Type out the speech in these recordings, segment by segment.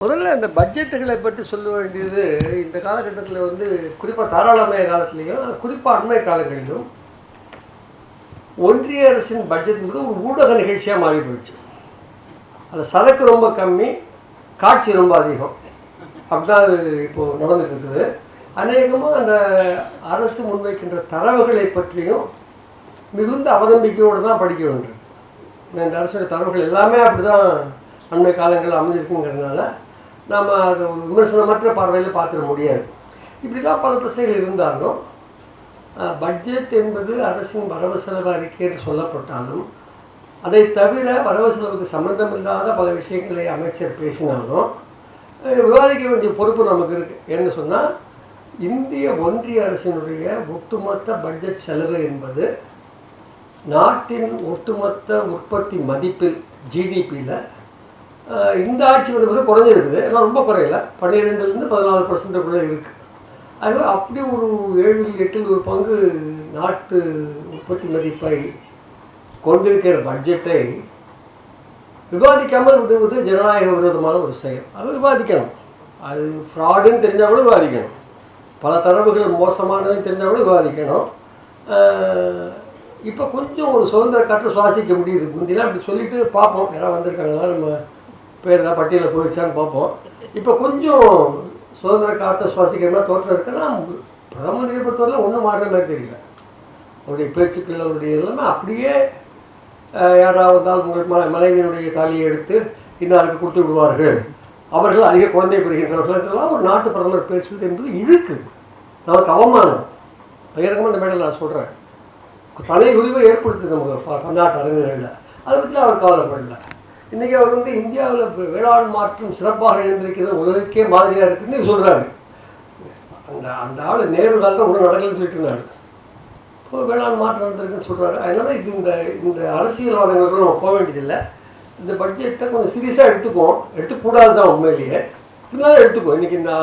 முதல்ல இந்த பட்ஜெட்டுகளை பற்றி சொல்ல வேண்டியது இந்த காலகட்டத்தில் குறிப்பாக தாராளமய காலத்திலையும் குறிப்பாக அண்மை காலங்களிலும் ஒன்றிய அரசின் பட்ஜெட் ஒரு ஊடக நிகழ்ச்சியாக மாறி போயிடுச்சு. அது சரக்கு ரொம்ப கம்மி, காட்சி ரொம்ப அதிகம். அப்படிதான் அது இப்போது நடந்துட்டு இருக்குது. அநேகமாக அந்த அரசு முன்வைக்கின்ற தரவுகளை பற்றியும் மிகுந்த அவநம்பிக்கையோடு தான் படிக்க வேண்டியது. இந்த அரசுடைய தரவுகள் எல்லாமே அப்படி தான் அண்மை காலங்களில் அமைஞ்சிருக்குங்கிறதுனால நாம் அதை ஒரு விமர்சனமற்ற பார்வையில் பார்த்துட முடியாது. இப்படி தான் பல பிரச்சனைகள் இருந்தாலும் பட்ஜெட் என்பது அரசின் வரவு செலவு அறிக்கை என்று சொல்லப்பட்டாலும் அதை தவிர வரவு செலவுக்கு சம்பந்தமில்லாத பல விஷயங்களை அமைச்சர் பேசினாலும் விவாதிக்க வேண்டிய பொறுப்பு நமக்கு இருக்குது. என்ன சொன்னால், இந்திய ஒன்றிய அரசினுடைய ஒட்டுமொத்த பட்ஜெட் செலவு என்பது நாட்டின் ஒட்டுமொத்த உற்பத்தி மதிப்பில் ஜிடிபியில் இந்த ஆட்சி வந்து குறைஞ்சிருக்குது. ஏன்னா ரொம்ப குறையல, 12% 14% இருக்குது. ஆகவே அப்படி ஒரு 7-8 ஒரு பங்கு நாட்டு உற்பத்தி மதிப்பை கொண்டிருக்கிற பட்ஜெட்டை விவாதிக்காமல் விடுவது ஜனநாயக விரோதமான ஒரு செயல். அது விவாதிக்கணும். அது ஃப்ராடுன்னு தெரிஞ்சால் கூட விவாதிக்கணும். பல தரவுகள் மோசமானதுன்னு தெரிஞ்சால் கூட விவாதிக்கணும். இப்போ கொஞ்சம் ஒரு சுதந்திர காற்று சுவாசிக்க முடியுது. முந்திலாம் அப்படி சொல்லிட்டு பார்ப்போம், யாராவது வந்திருக்காங்களா, நம்ம பேர் ஏதாவது பட்டியலில் போயிடுச்சான்னு பார்ப்போம். இப்போ கொஞ்சம் சுதந்திர காற்றை சுவாசிக்கிற மாதிரி தோற்றம் இருக்குன்னா பிரதம மந்திரியை பொறுத்தவரையில் ஒன்றும் மாறுற மாதிரி தெரியல. அவருடைய பேச்சுக்கள், அவருடைய எல்லாமே அப்படியே யாராவது வந்தால் உங்கள் மனைவியினுடைய தாலியை எடுத்து இன்னாருக்கு கொடுத்து விடுவார்கள், அவர்கள் அதிக குழந்தை பெறுகின்றவர்கள், ஒரு நாட்டு பிரதமர் பேசுவது என்பது இழுக்கு, நமக்கு அவமானம். பகிரங்கமாக இந்த மேடையில் நான் சொல்கிறேன், தலை குழிவை ஏற்படுத்துது நமக்கு பன்னாட்டு அரங்குகளில். அதை பற்றி அவர் கவலைப்படல. இன்றைக்கி அவர் இந்தியாவில் வேளாண் மாற்றம் சிறப்பாக இணைந்திருக்கிறது, உலகக்கே மாதிரியாக இருக்குதுன்னு சொல்கிறாரு. அந்த ஆள் நேரு காலத்தில் ஒன்றும் நடக்கலன்னு சொல்லிட்டு இருந்தாரு. இப்போ வேளாண் மாற்றம் நடந்திருக்குன்னு சொல்கிறாரு. அதனால் இந்த அரசியல்வாதங்களுக்கு நம்ம போக வேண்டியதில்லை. இந்த பட்ஜெட்டை கொஞ்சம் சீரியஸாக எடுத்துக்கூடாது தான் உண்மையிலேயே. இருந்தாலும் எடுத்துக்கோ, இன்றைக்கி இந்த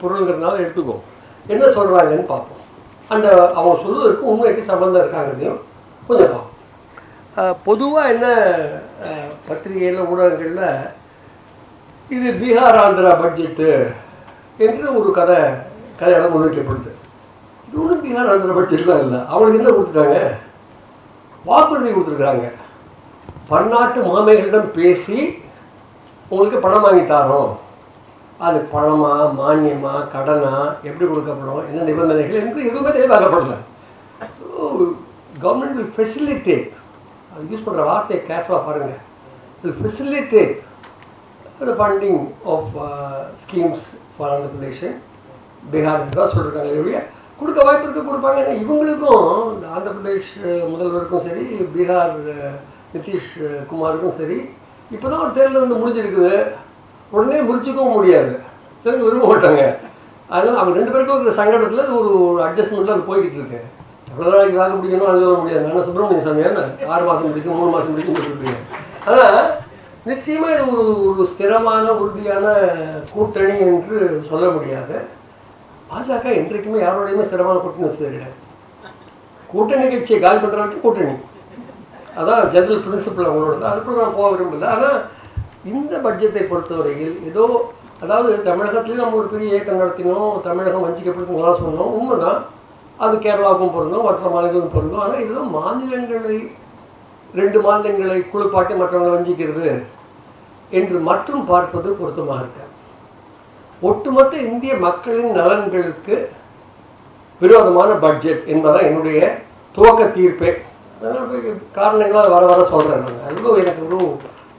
பொருளுங்கிறதுனால எடுத்துக்கோ. என்ன சொல்கிறாங்கன்னு பார்ப்போம். அவங்க சொல்லுவதற்கு உண்மைக்கு சம்பந்தம் இருக்காங்கிறதையும் கொஞ்சம் பார்ப்போம். பொதுவாக என்ன பத்திரிகையில் ஊடகங்களில் இது பீகார் ஆந்திரா பட்ஜெட்டு என்று ஒரு கதையெல்லாம் முன்வைக்கப்படுது. இது ஒன்றும் பீகார் ஆந்திரா பட்ஜெட்லாம் இல்லை. அவங்களுக்கு என்ன கொடுத்துட்டாங்க? வாக்குறுதி கொடுத்துருக்குறாங்க. பன்னாட்டு முகமைகளிடம் பேசி உங்களுக்கு பணம் வாங்கி தரோம். அது பணமா, மானியமா, கடனா, எப்படி கொடுக்கப்படும், என்ன நிபந்தனைகள் என்று எதுவுமே தெளிவாக்கப்படல. கவர்மெண்ட் வில் ஃபெசிலிட்டேட், அது யூஸ் பண்ணுற வார்த்தையை கேர்ஃபுல்லாக பாருங்கள், will facilitate the funding of schemes for Andhra Pradesh, Bihar தான் சொல்லியிருக்காங்க. எப்படியா கொடுக்க வாய்ப்பு இருக்க கொடுப்பாங்க. ஏன்னா இவங்களுக்கும் இந்த ஆந்திர பிரதேஷ் முதல்வருக்கும் சரி, பீகார் நிதிஷ் குமாருக்கும் சரி, இப்போ தான் ஒரு தேர்தல் முடிஞ்சிருக்குது. உடனே முடிச்சுக்கவும் முடியாது, சரிங்க விரும்ப மாட்டாங்க. அதனால் அவங்க 2 பேருக்கும் இருக்கிற சங்கடத்தில் அது ஒரு அட்ஜஸ்ட்மெண்ட்டில் அது போய்கிட்டு இருக்கு. எவ்வளோ நாளைக்கு இதாக முடிக்கணும் அது சொல்ல முடியாது. ஆனால் சுப்பிரமணிய சாமியான 6 மாதம் முடிக்கும், 3 மாதம் முடிக்கும் சொல்லியிருக்கீங்க. ஆனால் நிச்சயமாக இது ஒரு ஸ்திரமான உறுதியான கூட்டணி என்று சொல்ல முடியாது. பாஜக என்றைக்குமே யாரோடையுமே ஸ்திரமான கூட்டணி வச்சது கிடையாது. கூட்டணி கட்சியை காலி பண்ணுறவங்க கூட்டணி, அதான் ஜெனரல் பிரின்சிபல் அவங்களோட. அதுக்குள்ள நான் போக விரும்பல. ஆனால் இந்த பட்ஜெட்டை பொறுத்தவரையில் ஏதோ, அதாவது தமிழகத்துலேயும் நம்ம ஒரு பெரிய இயக்கம் நடத்தினோம், தமிழகம் வஞ்சிக்கப்படுத்துங்களாம் சொன்னோம், உண்மைதான். அது கேரளாவுக்கும் பொருந்தும், மற்ற மாநிலங்களுக்கும் பொருந்தும். ஆனால் இதுதான் மாநிலங்களை 2 மாநிலங்களை குளிப்பாட்டி மற்றவங்களை வஞ்சிக்கிறது என்று மட்டும் பார்ப்பது பொருத்தமாக இருக்க. ஒட்டுமொத்த இந்திய மக்களின் நலன்களுக்கு விரோதமான பட்ஜெட் என்பதான் என்னுடைய துவக்க தீர்ப்பே. காரணங்களாக வர சொல்கிறேன் நான். அதுவும் எனக்கு ஒரு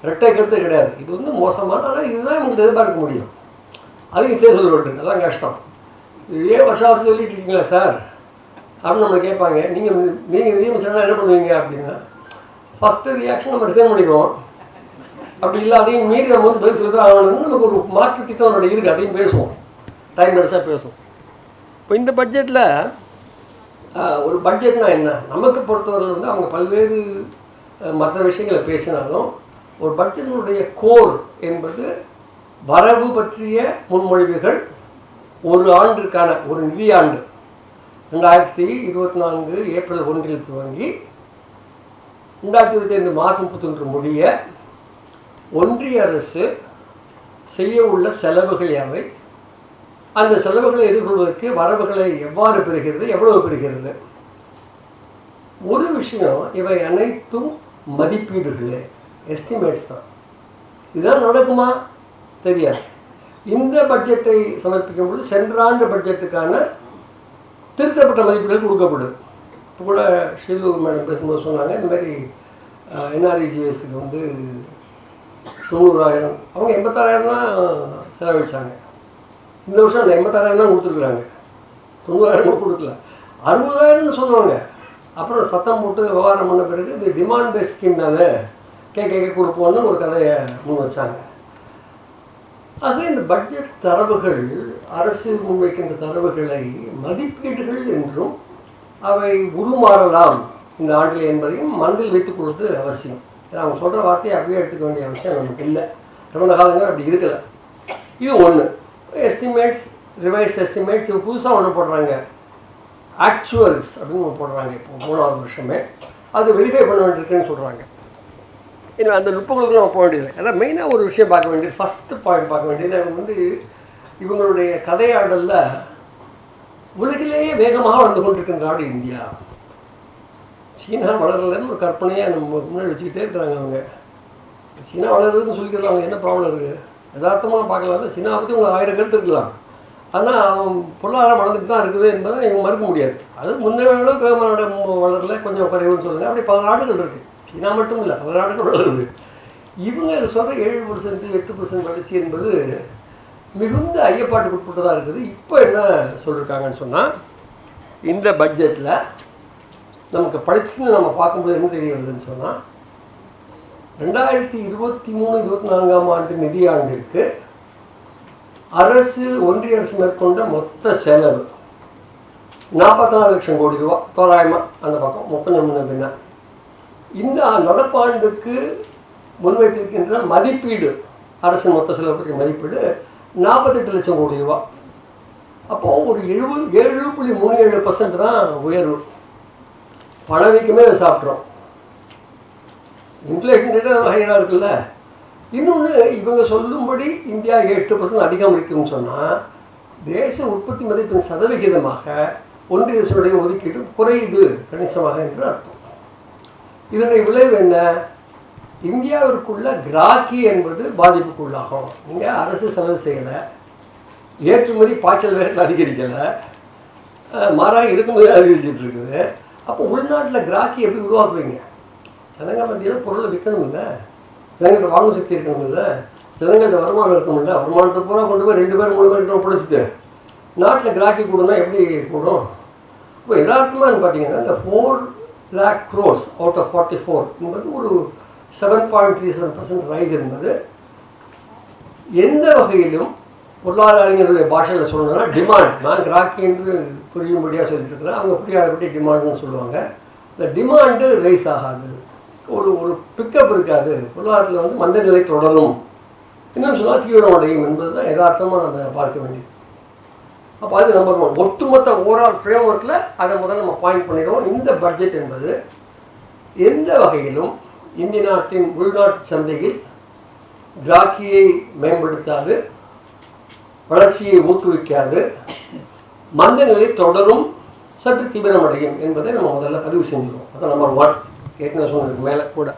இரட்டை கருத்து கிடையாது. இது மோசமான, ஆனால் இதுதான் உங்களுக்கு எதிர்பார்க்க முடியும். அதையும் சொல்ல வேண்டும், அதான் கஷ்டம். ஏன் வருஷம் சொல்லிட்டு இருக்கீங்களா சார் அப்படின்னு நம்மளை கேட்பாங்க. நீங்கள் நிதியமைச்சர்னா என்ன பண்ணுவீங்க அப்படின்னா, ஃபஸ்ட்டு ரியாக்ஷன் நம்ம ரிசைன் பண்ணிக்குவோம். அப்படி இல்லை அதையும் மீறி நம்ம பதில் சொல்லி தான் ஆகணும்னு நமக்கு ஒரு மாற்று திட்டம் நம்மளோட இருக்குது. அதையும் பேசுவோம், டைம் கிடைச்சா பேசுவோம். இப்போ இந்த பட்ஜெட்டில் ஒரு பட்ஜெட்னா என்ன, நமக்கு பொறுத்தவரையில் அவங்க பல்வேறு மற்ற விஷயங்களை பேசினாலும் ஒரு பட்ஜெட்டினுடைய கோர் என்பது வரவு பற்றிய முன்மொழிவுகள். ஒரு ஆண்டிற்கான ஒரு நிதியாண்டு 2024 ஏப்ரல் 1 துவங்கி 2025 மார்ச் 31 முடிய ஒன்றிய அரசு செய்ய உள்ள செலவுகள் யாவை, அந்த செலவுகளை எதிர்கொள்வதற்கு வரவுகளை எவ்வாறு பெறுகிறது, எவ்வளவு பெறுகிறது. ஒரு விஷயம், இவை அனைத்தும் மதிப்பீடுகளே, எஸ்டிமேட்ஸ் தான். இதுதான் நடக்குமா தெரியாது. இந்த பட்ஜெட்டை சமர்ப்பிக்கும் பொழுது சென்ற ஆண்டு பட்ஜெட்டுக்கான திருத்தப்பட்ட மதிப்பீடுகள் கொடுக்கப்படும். இப்போ கூட ஷீலு மேடம் பேசும்போது சொன்னாங்க, இந்த மாதிரி என்ஆர்இஜிஎஸ்க்கு வந்து 90,000, அவங்க 86,000 தான் செலவழிச்சாங்க. இந்த வருஷம் அந்த 86,000 தான் கொடுத்துருக்குறாங்க, 90,000 கூட கொடுக்கல. 60,000ன்னு சொல்லுவாங்க. அப்புறம் சத்தம் போட்டு விவகாரம் பண்ண பிறகு இது டிமாண்ட் பேஸ்ட் ஸ்கீம் தானே, கேட்க கொடுப்போன்னு ஒரு கதையை முன் வச்சாங்க. ஆகவே இந்த பட்ஜெட் தரவுகள், அரசு முன்வைக்கின்ற தரவுகளை மதிப்பீடுகள் என்றும் அவை உருமாறலாம் இந்த ஆண்டில் என்பதையும் மனதில் வைத்துக் கொள்வது அவசியம். ஏன்னா அவங்க சொல்கிற வார்த்தையை அப்படியே எடுத்துக்க வேண்டிய அவசியம் நமக்கு இல்லை. கடந்த காலங்கள் அப்படி இருக்கலை. இது ஒன்று. எஸ்டிமேட்ஸ், ரிவைஸ் எஸ்டிமேட்ஸ், இப்போ புதுசாக ஒன்று போடுறாங்க, ஆக்சுவல்ஸ் அப்படின்னு ஒன்று போடுறாங்க. இப்போ 3வது வருஷமே அது வெரிஃபை பண்ண வேண்டியிருக்குன்னு சொல்கிறாங்க. இன்னும் அந்த நுட்பங்களுக்கு நம்ம போக வேண்டியதில்லை. அதான் மெயினாக ஒரு விஷயம் பார்க்க வேண்டியது, ஃபஸ்ட்டு பாயிண்ட் பார்க்க வேண்டியது, அவங்க வந்து இவங்களுடைய கதையாடலில் உலகிலேயே வேகமாக வந்து கொண்டிருக்கிற நாடு இந்தியா. சீனா வளரலன்னு ஒரு கற்பனையாக நம்ம முன்னாடி வச்சுக்கிட்டே இருக்கிறாங்க. அவங்க சீனா வளருதுன்னு சொல்லிக்கிறது அவங்க என்ன ப்ராப்ளம் இருக்குது? யதார்த்தமாக பார்க்கலாம், சீனா பற்றி உங்களுக்கு 1000 கருத்து இருக்கலாம். ஆனால் அவன் பொருளாதாரம் வளர்ந்துட்டு தான் இருக்குது என்பதை இவங்க மறுக்க முடியாது. அது முன்னே அளவுக்கு நாடு வளரல, கொஞ்சம் குறைவுன்னு சொல்லுங்கள். அப்படி பல நாடுகள் இருக்குது. சீனா மட்டும் இல்லை, பல நாடுகள் வளருது. இவங்க சொல்கிற 7%, 8% வளர்ச்சி என்பது மிகுந்த ஐயப்பாட்டுக்கு உட்பட்டதாக இருக்குது. இப்போ என்ன சொல்லியிருக்காங்கன்னு சொன்னால், இந்த பட்ஜெட்டில் நமக்கு படிச்சுன்னு நம்ம பார்க்கும்போது என்ன தெரிய வருதுன்னு சொன்னால், 2023-24 ஆண்டு நிதியாண்டிற்கு அரசு, ஒன்றிய அரசு மேற்கொண்ட மொத்த செலவு 44 லட்சம் கோடி ரூபா தோராயமாக. அந்த பக்கம் கொஞ்சம் முன்ன பின்ன. இந்த நடப்பாண்டுக்கு முன்வைத்திருக்கின்ற மதிப்பீடு, அரசின் மொத்த செலவு பற்றிய மதிப்பீடு 48 லட்சம் கோடி ரூபா. அப்போது ஒரு 7.37% தான் உயர்வு. பணவீக்கமே சாப்பிட்றோம். இன்ஃப்ளேஷன் ரேட்டு ஹையராக இருக்குல்ல. இன்னொன்று, இவங்க சொல்லும்படி இந்தியா 8% அதிகம் இருக்குன்னு சொன்னால், தேச உற்பத்தி மதிப்பின் சதவிகிதமாக ஒன்றிய அரசுடைய ஒதுக்கீடு குறையுது கணிசமாக என்று அர்த்தம். இதனுடைய விளைவு என்ன? இந்தியாவிற்குள்ள கிராக்கி என்பது பாதிப்புக்குள்ளாகும். நீங்கள் அரசு செலவு செய்யலை, ஏற்றுமதி பாய்ச்சல் வேகத்தில் அதிகரிக்கலை, மாறாக இறக்குமதி அதிகரிச்சுட்டு இருக்குது. அப்போ உள்நாட்டில் கிராக்கி எப்படி உருவாக்குவீங்க? ஜனங்க மத்தியில் பொருளை விற்கணும் இல்லை, ஜனங்கள்கிட்ட வாங்கும் சக்தி இருக்கணும் இல்லை, ஜனங்கள்கிட்ட வருமானம் இருக்கணும் இல்லை. வருமானத்தை பூரா கொண்டு போய் 2 பேர் 3 பேர்கிட்ட பிடிச்சிட்டு நாட்டில் கிராக்கி கூடனா எப்படி கூடும்? இப்போ யதார்த்தமாக பார்த்தீங்கன்னா, இந்த 4 lakh crores out of 44 என்பது ஒரு 7.37% ரைஸ் என்பது எந்த வகையிலும் பொருளாதார அறிஞர்களுடைய பாஷையில் சொல்லணும்னா டிமாண்ட். நான் கிராக்கி என்று புரியும்படியாக சொல்லிட்டு இருக்கிறேன், அவங்க புரியாதபடி டிமாண்டுன்னு சொல்லுவாங்க. இந்த டிமாண்டு ரைஸ் ஆகாது, ஒரு பிக்கப் இருக்காது, பொருளாதாரத்தில் வந்து மந்த நிலை தொடரும், இன்னும் சொன்னால் தீவிரமடையும் என்பது தான் யதார்த்தமாக நம்ம பார்க்க வேண்டியது. அப்போ அது நம்பர் 1. ஒட்டுமொத்த ஓவரால் ஃப்ரேம் ஒர்க்கில் அதை முதல்ல நம்ம பாயிண்ட் பண்ணிடுவோம். இந்த பட்ஜெட் என்பது எந்த வகையிலும் இந்திய நாட்டின் உள்நாட்டு சந்தையில் கிராக்கியை மேம்படுத்தாது, வளர்ச்சியை ஊக்குவிக்காது, மந்த நிலை தொடரும், சற்று தீவிரமடையும் என்பதை நம்ம முதல்ல பதிவு செஞ்சுருவோம். அதான் நம்பர் 1. ஏற்கனவே சொன்னதுக்கு மேலே கூட.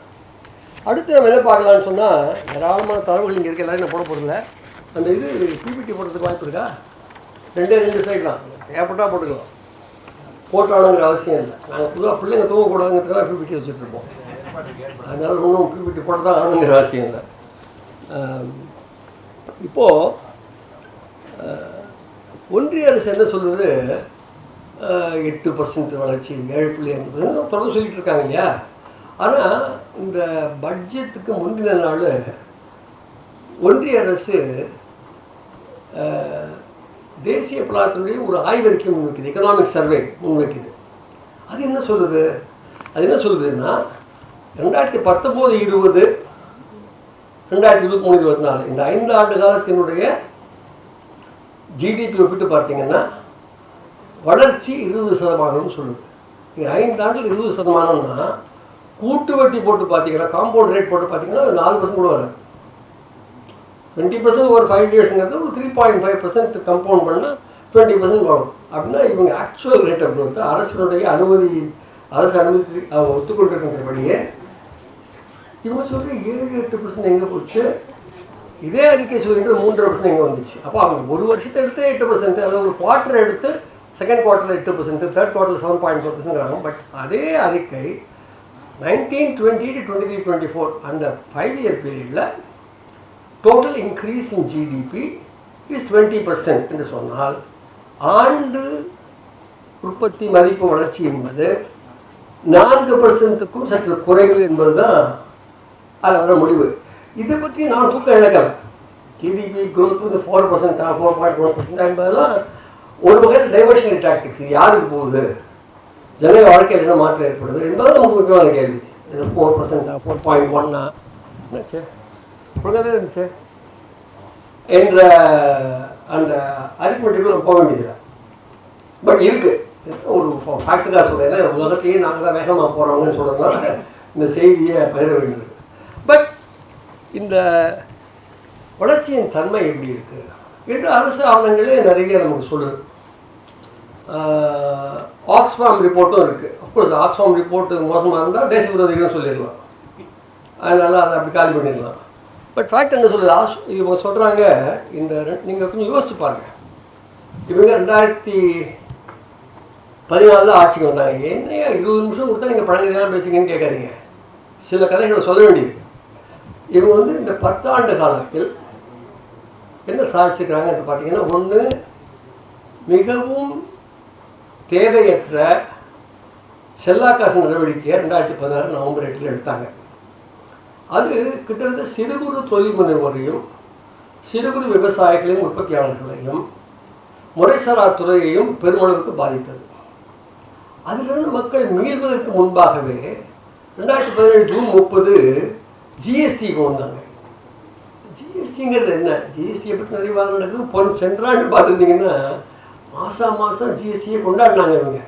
அடுத்து நம்ம என்ன பார்க்கலான்னு சொன்னால், ஏராளமான தரவுகள் இங்கே இருக்க, எல்லாரும் நான் போட போகிறதில்ல. அந்த இது பிபிடி போடுறதுக்கு வாய்ப்பு இருக்கா? 2 சைடு தான், தேவைப்பட்டால் போட்டுக்கலாம், போட்டாலுங்கிற அவசியம் இல்லை. நாங்கள் பொதுவாக பிள்ளைங்க தூங்கக்கூடாதுங்கிறதுக்கு தான் பிபிடி வச்சுட்ருப்போம். அதனால ஒன்றும் பிபிடி போட்டு தான் ஆகணுங்கிற அவசியம் இல்லை. இப்போது ஒன்றிய அரசு என்ன சொல்லுது, 8% வளர்ச்சி, 7.5% தொடர்ந்து சொல்லிட்டு இருக்காங்க இல்லையா. ஆனால் இந்த பட்ஜெட்டுக்கு முந்தின நாள் ஒன்றிய அரசு தேசிய பொருளாதாரத்தினுடைய ஒரு ஆய்வறிக்கை முன்வைக்குது, எக்கனாமிக் சர்வே முன்வைக்குது. அது என்ன சொல்லுதுன்னா 2019-20, 2023-24 இந்த 5 ஆண்டு காலத்தினுடைய ஜிடிபி ஒப்பிட்டு பார்த்தீங்கன்னா வளர்ச்சி 20% சொல்லுது. நீங்கள் 5 ஆண்டில் 20%னா கூட்டு வட்டி போட்டு பார்த்தீங்கன்னா, காம்பவுண்ட் ரேட் போட்டு பார்த்தீங்கன்னா 4% கூட வராது. 20% ஒரு 5 இயர்ஸுங்கிறது ஒரு 3.5% கம்பவுண்ட் பண்ணால் 20% வரும். அப்படின்னா இவங்க ஆக்சுவல் ரேட் ஆஃப் க்ரோத் அரசு அனுமதி ஒத்துக்கொண்டிருக்கின்றபடியே இவங்க சொல்கிற 7-8% எங்கே போச்சு, இதே அறிக்கை சொல்கின்ற 3.5% எங்கே வந்துச்சு. அப்போ அவங்க ஒரு வருஷத்தை எடுத்து 8%, அல்லது ஒரு குவார்ட்டர் எடுத்து செகண்ட் குவார்ட்டரில் 8%, தேர்ட் குவார்ட்டரில் 7.4%. பட் அதே அறிக்கை 1920 to 23-24 அந்த 5 இயர் பீரியடில் total increase in GDP is 20% என்று சொன்னால் ஆண்டு உற்பத்தி மதிப்பு வளர்ச்சி என்பது 4%க்கும் சற்று குறைவு என்பது தான் அதில் வர முடிவு. இதை பற்றி நான் தூக்கம் இழக்கலை. ஜிடிபி க்ரோத் வந்து 4%, 4.1% என்பதெல்லாம் ஒரு வகையில் டைவர்ஷனரி டாக்டிக்ஸ். இது யாருக்கு போகுது, ஜன வாழ்க்கையில் என்ன மாற்றம் ஏற்படுது என்பது நமக்கு முக்கியமான கேள்வி. இது 4%, 4.1 என்னாச்சு ஒழுங்காக இருந்துச்சு என்ற அந்த அரித்மெட்டிக்கில் நம்ம போக வேண்டியதில்லை. பட் இருக்குது ஒரு ஃபேக்டுக்காக சொல்கிறேன். ஏன்னா உலகத்தையே நாங்கள் தான் வேகமாக போகிறவங்கன்னு சொல்கிறதுனால இந்த செய்தியை பகிர வேண்டியது. பட் இந்த வளர்ச்சியின் தன்மை எப்படி இருக்குது என்று அரசு ஆவணங்களே நிறைய நமக்கு சொல்லுது. ஆக்ஸ்ஃபார்ம் ரிப்போர்ட்டும் இருக்குது. அஃப்கோர்ஸ் ஆக்ஸ்ஃபார்ம் ரிப்போர்ட்டு மோசமாக இருந்தால் தேச விரோதிகள்னு சொல்லிடலாம், அதனால் அதை அப்படி காலி பண்ணிடலாம். பட் ஃபேக்ட் என்ன சொல்லுது, இவங்க சொல்கிறாங்க, இந்த நீங்கள் கொஞ்சம் யோசிச்சு பாருங்கள். இவங்க 2014 ஆட்சிக்கு வந்தாங்க. என்னையா 20 நிமிஷம் கொடுத்தா நீங்கள் பழங்கதையெல்லாம் பேசுங்கன்னு கேட்காதீங்க, சில கதைகளை சொல்ல வேண்டியது. இவங்க வந்து இந்த 10 ஆண்டு காலத்தில் என்ன சாதிச்சிருக்கிறாங்க என்று பார்த்தீங்கன்னா, ஒன்று மிகவும் தேவையற்ற செல்லாக்காசு நடவடிக்கையை 2016 நவம்பர் 8 எடுத்தாங்க. அது கிட்டத்தட்ட சிறு குறு தொழில் முனைவோரையும் சிறு குறு விவசாயிகளையும் உற்பத்தியாளர்களையும் முறைசாரா துறையையும் பெருமளவுக்கு பாதித்தது. அதிலிருந்து மக்கள் மீள்வதற்கு முன்பாகவே 2017 ஜூன் 30 ஜிஎஸ்டி கொண்டாங்க. ஜிஎஸ்டிங்கிறது என்ன, ஜிஎஸ்டியை பற்றி நிறைய வாதம் நடக்குது. சென்றாண்டு பார்த்துருந்தீங்கன்னா மாதம் ஜிஎஸ்டியை கொண்டாடினாங்க. இவங்க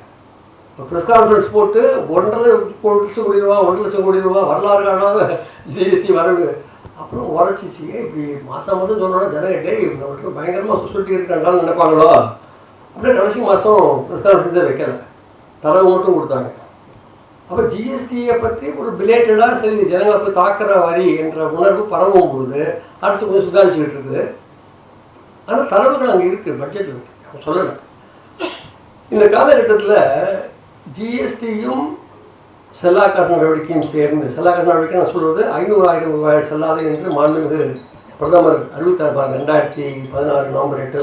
இப்போ ப்ரெஸ் கான்ஃபரன்ஸ் போட்டு 1,50,000 கோடி ரூபா வரலாறு காணாத ஜிஎஸ்டி வரவு. அப்புறம் உரைச்சிச்சு, இப்படி மாதம் சொன்னோன்னா ஜனங்க டே நம்மளுக்கு பயங்கரமாக சொசைட்டி இருக்காங்கன்னு நினைப்பாங்களோ அப்படியே கடைசி மாதம் ப்ரெஸ் கான்ஃபரன்ஸே வைக்கலை, தரவு மட்டும் கொடுத்தாங்க. அப்போ ஜிஎஸ்டியை பற்றி ஒரு பிலேட்டடாக சரி ஜனங்களை போய் தாக்குற வரி என்ற உணர்வு பரவும் பொழுது அரசு கொஞ்சம் சுதாரிச்சுக்கிட்டு இருக்குது. ஆனால் தரவுகள் அங்கே இருக்குது, பட்ஜெட் இருக்குது, சொல்லலை. இந்த காலகட்டத்தில் ஜிஎஸ்டியும் செல்லாக்காசு நடவடிக்கையும் சேர்ந்து, செல்லாக்காசு நடவடிக்கை நான் சொல்வது 500,000 ரூபாய் செல்லாது என்று மாண்புமிகு பிரதமர் அறிவித்தார் 2016 நவம்பர் 8.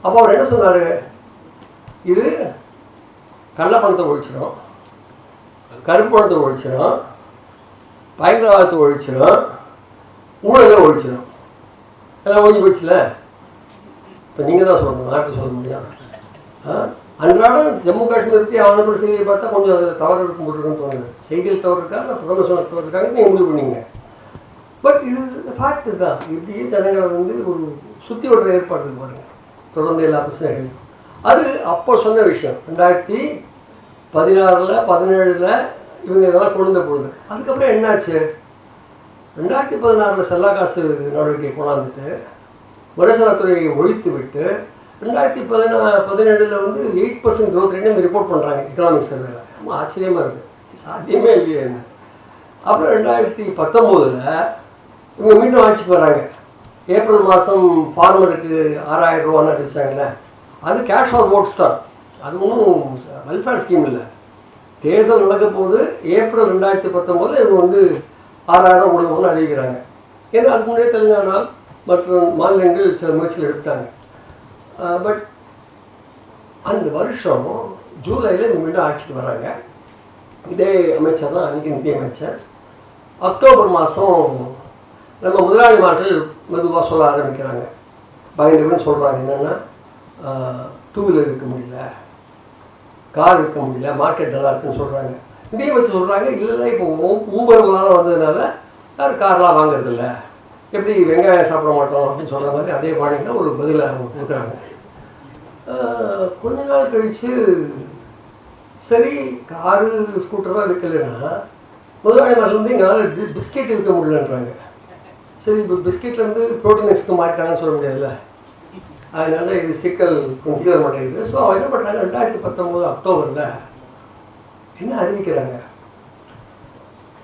அப்போ அவர் என்ன சொன்னார், இது கள்ளப்பணத்தை ஒழிச்சிடும், கருப்பு பணத்தை ஒழிச்சிடும், பயங்கரவாதத்தை ஒழிச்சிடும், ஊழலை ஒழிச்சிடும். எல்லாம் ஒழிஞ்சு போயிடுச்சுல. இப்போ நீங்கள் தான் சொல்லணும், நான் எப்படி சொல்ல முடியும். அன்றாடம் ஜம்மு காஷ்மீர் பற்றி அவனுக்கு செய்தியை பார்த்தா கொஞ்சம் அதில் தவறு இருக்கும் போட்டுருக்குன்னு தோணுது. செய்தியில் தவறு இருக்கா, இல்லை பிரதமர் சொன்ன தவறு இருக்காங்க, நீங்கள் முடிவு பண்ணீங்க. பட் இது ஃபேக்ட் தான். இப்படியே ஜனங்களை வந்து ஒரு சுற்றி விடுற ஏற்பாடு இருக்கு பாருங்கள், தொடர்ந்து எல்லா பிரச்சனைகளும். அது அப்போ சொன்ன விஷயம் 2016, 17 இவங்க இதெல்லாம் கொண்டு வந்த பொழுது. அதுக்கப்புறம் என்னாச்சு, 2016 செல்லாக்காசு நடவடிக்கை கொண்டாந்துட்டு முறைசாராத்துறையை ஒழித்து விட்டு 2017 வந்து 8% க்ரோத் ரேட்னு ரிப்போர்ட் பண்ணுறாங்க எக்கனாமிக் சர்வேல. ரொம்ப ஆச்சரியமாக இருக்குது, சாத்தியமே இல்லையே என்ன. அப்புறம் 2019 இவங்க மீண்டும் ஆட்சிக்கு வராங்க. ஏப்ரல் மாதம் ஃபார்மருக்கு 6,000 ரூபான்னு அறிவிச்சாங்கல்ல, அது கேஷ் ஃபார் ஓட்ஸ் தான், அது ஒன்றும் வெல்ஃபேர் ஸ்கீம் இல்லை. தேர்தல் நடக்க போது ஏப்ரல் 2019 இவங்க வந்து 6,000 கொடுக்கணும்னு அறிவிக்கிறாங்க. ஏன்னா அதுக்கு முன்னே தெலுங்கானா மற்ற மாநிலங்கள் சில முயற்சிகள் எடுத்தாங்க. பட் அந்த வருஷம் ஜூலையில் இவங்க மீண்டும் ஆட்சிக்கு வராங்க. இதே அமைச்சர் தான் அன்றைக்கி நிதியமைச்சர். அக்டோபர் மாதம் நம்ம முதலாளிமார்கள் மெதுவாக சொல்ல ஆரம்பிக்கிறாங்க, பயந்துன்னு சொல்கிறாங்க. என்னென்னா 2 வீலர் விற்க முடியல, கார் விற்க முடியல, மார்க்கெட் நல்லா இருக்குன்னு சொல்கிறாங்க. நிதியமைச்சர் சொல்கிறாங்க, இல்லை இப்போ ஊபர்லாம் வந்ததுனால யாரும் கார்லாம் வாங்குறதில்ல, எப்படி வெங்காயம் சாப்பிட மாட்டோம் அப்படின்னு சொல்கிற மாதிரி அதே பாணியில் ஒரு பதிலை அவங்க கொடுக்குறாங்க. கொஞ்ச நாள் கழித்து சரி காரு ஸ்கூட்டர் தான் விற்கலைன்னா முதலாளிமார்கள் வந்து எங்களால் பிஸ்கெட் விற்க முடியலன்றாங்க. சரி, இப்போ பிஸ்கெட்லேருந்து ப்ரோட்டீன் எக்ஸ்க்கு மாறிட்டாங்கன்னு சொல்ல முடியாதுல்ல. அதனால் இது சிக்கல் கொஞ்சம் தீவிர மாட்டேங்குது. ஸோ என்ன பண்ணுறாங்க, 2019 அக்டோபரில் என்ன அறிவிக்கிறாங்க,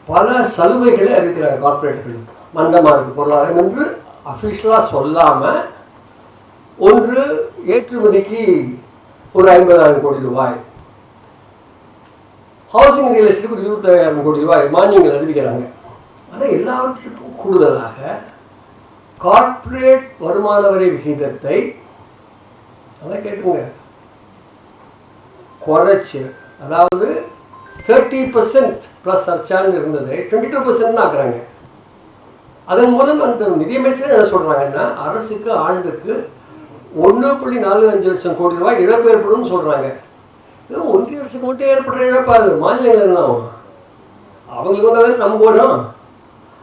பல சலுகைகளை அறிவிக்கிறாங்க கார்பரேட்டுகளுக்கு. மந்தமாக இருக்குது பொருளாதாரம் என்று அஃபிஷியலாக சொல்லாமல், ஒன்று ஏற்றுமதிக்கு ஒரு 50,000 கோடி ரூபாய், ஹவுசிங் ரியல் எஸ்டேட்டுக்கு ஒரு 25,000 கோடி ரூபாய் மானியங்கள் அறிவிக்கிறாங்க. ஆனால் எல்லாவற்றுக்கும் கூடுதலாக கார்ப்பரேட் வருமான வரி விகிதத்தை நல்லா கேட்டுங்க குறைச்சி, அதாவது 30% ப்ளஸ் சர்ச்சார்ஜ் இருந்ததை 22% ஆக்குறாங்க. அதன் மூலம் அந்த நிதியமைச்சர் என்ன சொல்கிறாங்கன்னா, அரசுக்கு ஆண்டுக்கு 1.45 லட்சம் கோடி ரூபாய் இழப்பு ஏற்படும் சொல்கிறாங்க. இது ஒன்றிய அரசுக்கு மட்டும் ஏற்படுற இழப்பாது, மாநிலங்கள் என்ன ஆகும், அவங்களுக்கு வந்தாலும் நம்ம போகிறோம்.